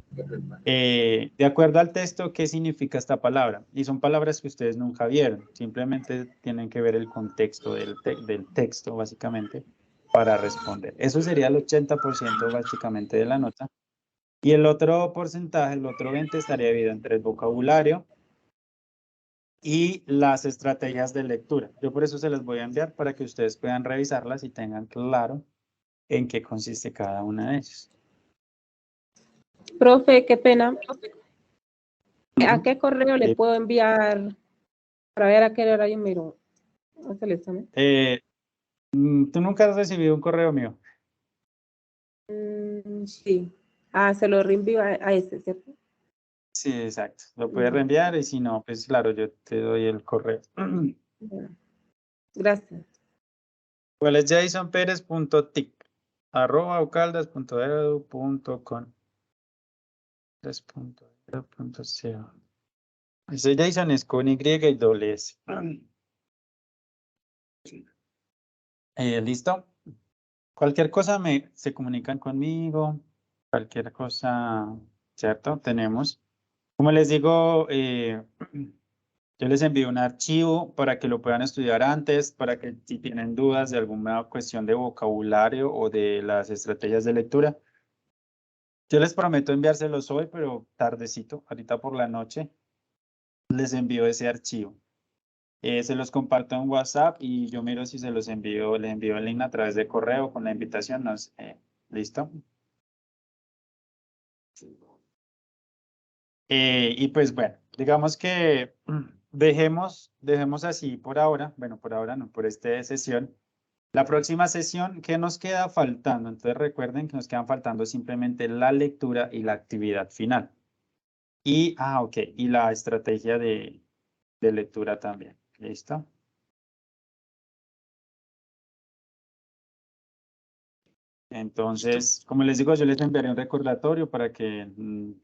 de acuerdo al texto, ¿qué significa esta palabra? Y son palabras que ustedes nunca vieron, simplemente tienen que ver el contexto del texto, básicamente, para responder. Eso sería el 80% básicamente de la nota. Y el otro porcentaje, el otro 20%, estaría dividido entre el vocabulario y las estrategias de lectura. Yo por eso se las voy a enviar para que ustedes puedan revisarlas y tengan claro en qué consiste cada una de ellas. Profe, qué pena. ¿A qué correo le puedo enviar para ver a qué horario me lo hace el examen. ¿Tú nunca has recibido un correo mío? Sí. Se lo reenvío a ese, ¿cierto? Sí, exacto. Lo puedes reenviar y si no, pues claro, yo te doy el correo. Bueno, gracias. ¿Cuál es jasonperez.tic@ucaldas.edu.com? Ese Jason es con Y y doble S. ¿Listo? Cualquier cosa se comunican conmigo. Cualquier cosa, ¿cierto? Tenemos. Como les digo, yo les envío un archivo para que lo puedan estudiar antes, para que si tienen dudas de alguna cuestión de vocabulario o de las estrategias de lectura, yo les prometo enviárselos hoy, pero tardecito, ahorita por la noche, les envío ese archivo. Se los comparto en WhatsApp y yo miro si se los envío, les envío el link a través de correo con la invitación. No sé, ¿listo? Y pues bueno, digamos que dejemos así por ahora, bueno, por ahora no, por esta sesión. La próxima sesión, ¿qué nos queda faltando? Entonces recuerden que nos quedan faltando simplemente la lectura y la actividad final. Y, ok, y la estrategia de lectura también. ¿Listo? Entonces, como les digo, yo les enviaré un recordatorio para que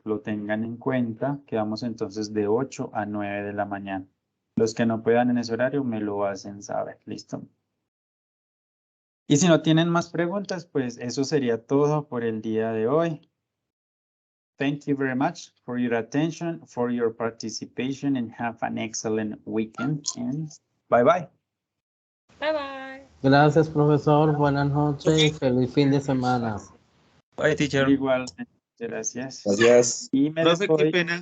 lo tengan en cuenta. Quedamos entonces de 8 a 9 de la mañana. Los que no puedan en ese horario me lo hacen saber. ¿Listo? Y si no tienen más preguntas, pues eso sería todo por el día de hoy. Thank you very much for your attention, for your participation, and have an excellent weekend. And bye-bye. Bye bye. Gracias, profesor. Buenas noches y feliz fin de semana. Bye, teacher. Igual, gracias. Gracias. Y me Profe, qué despido. pena.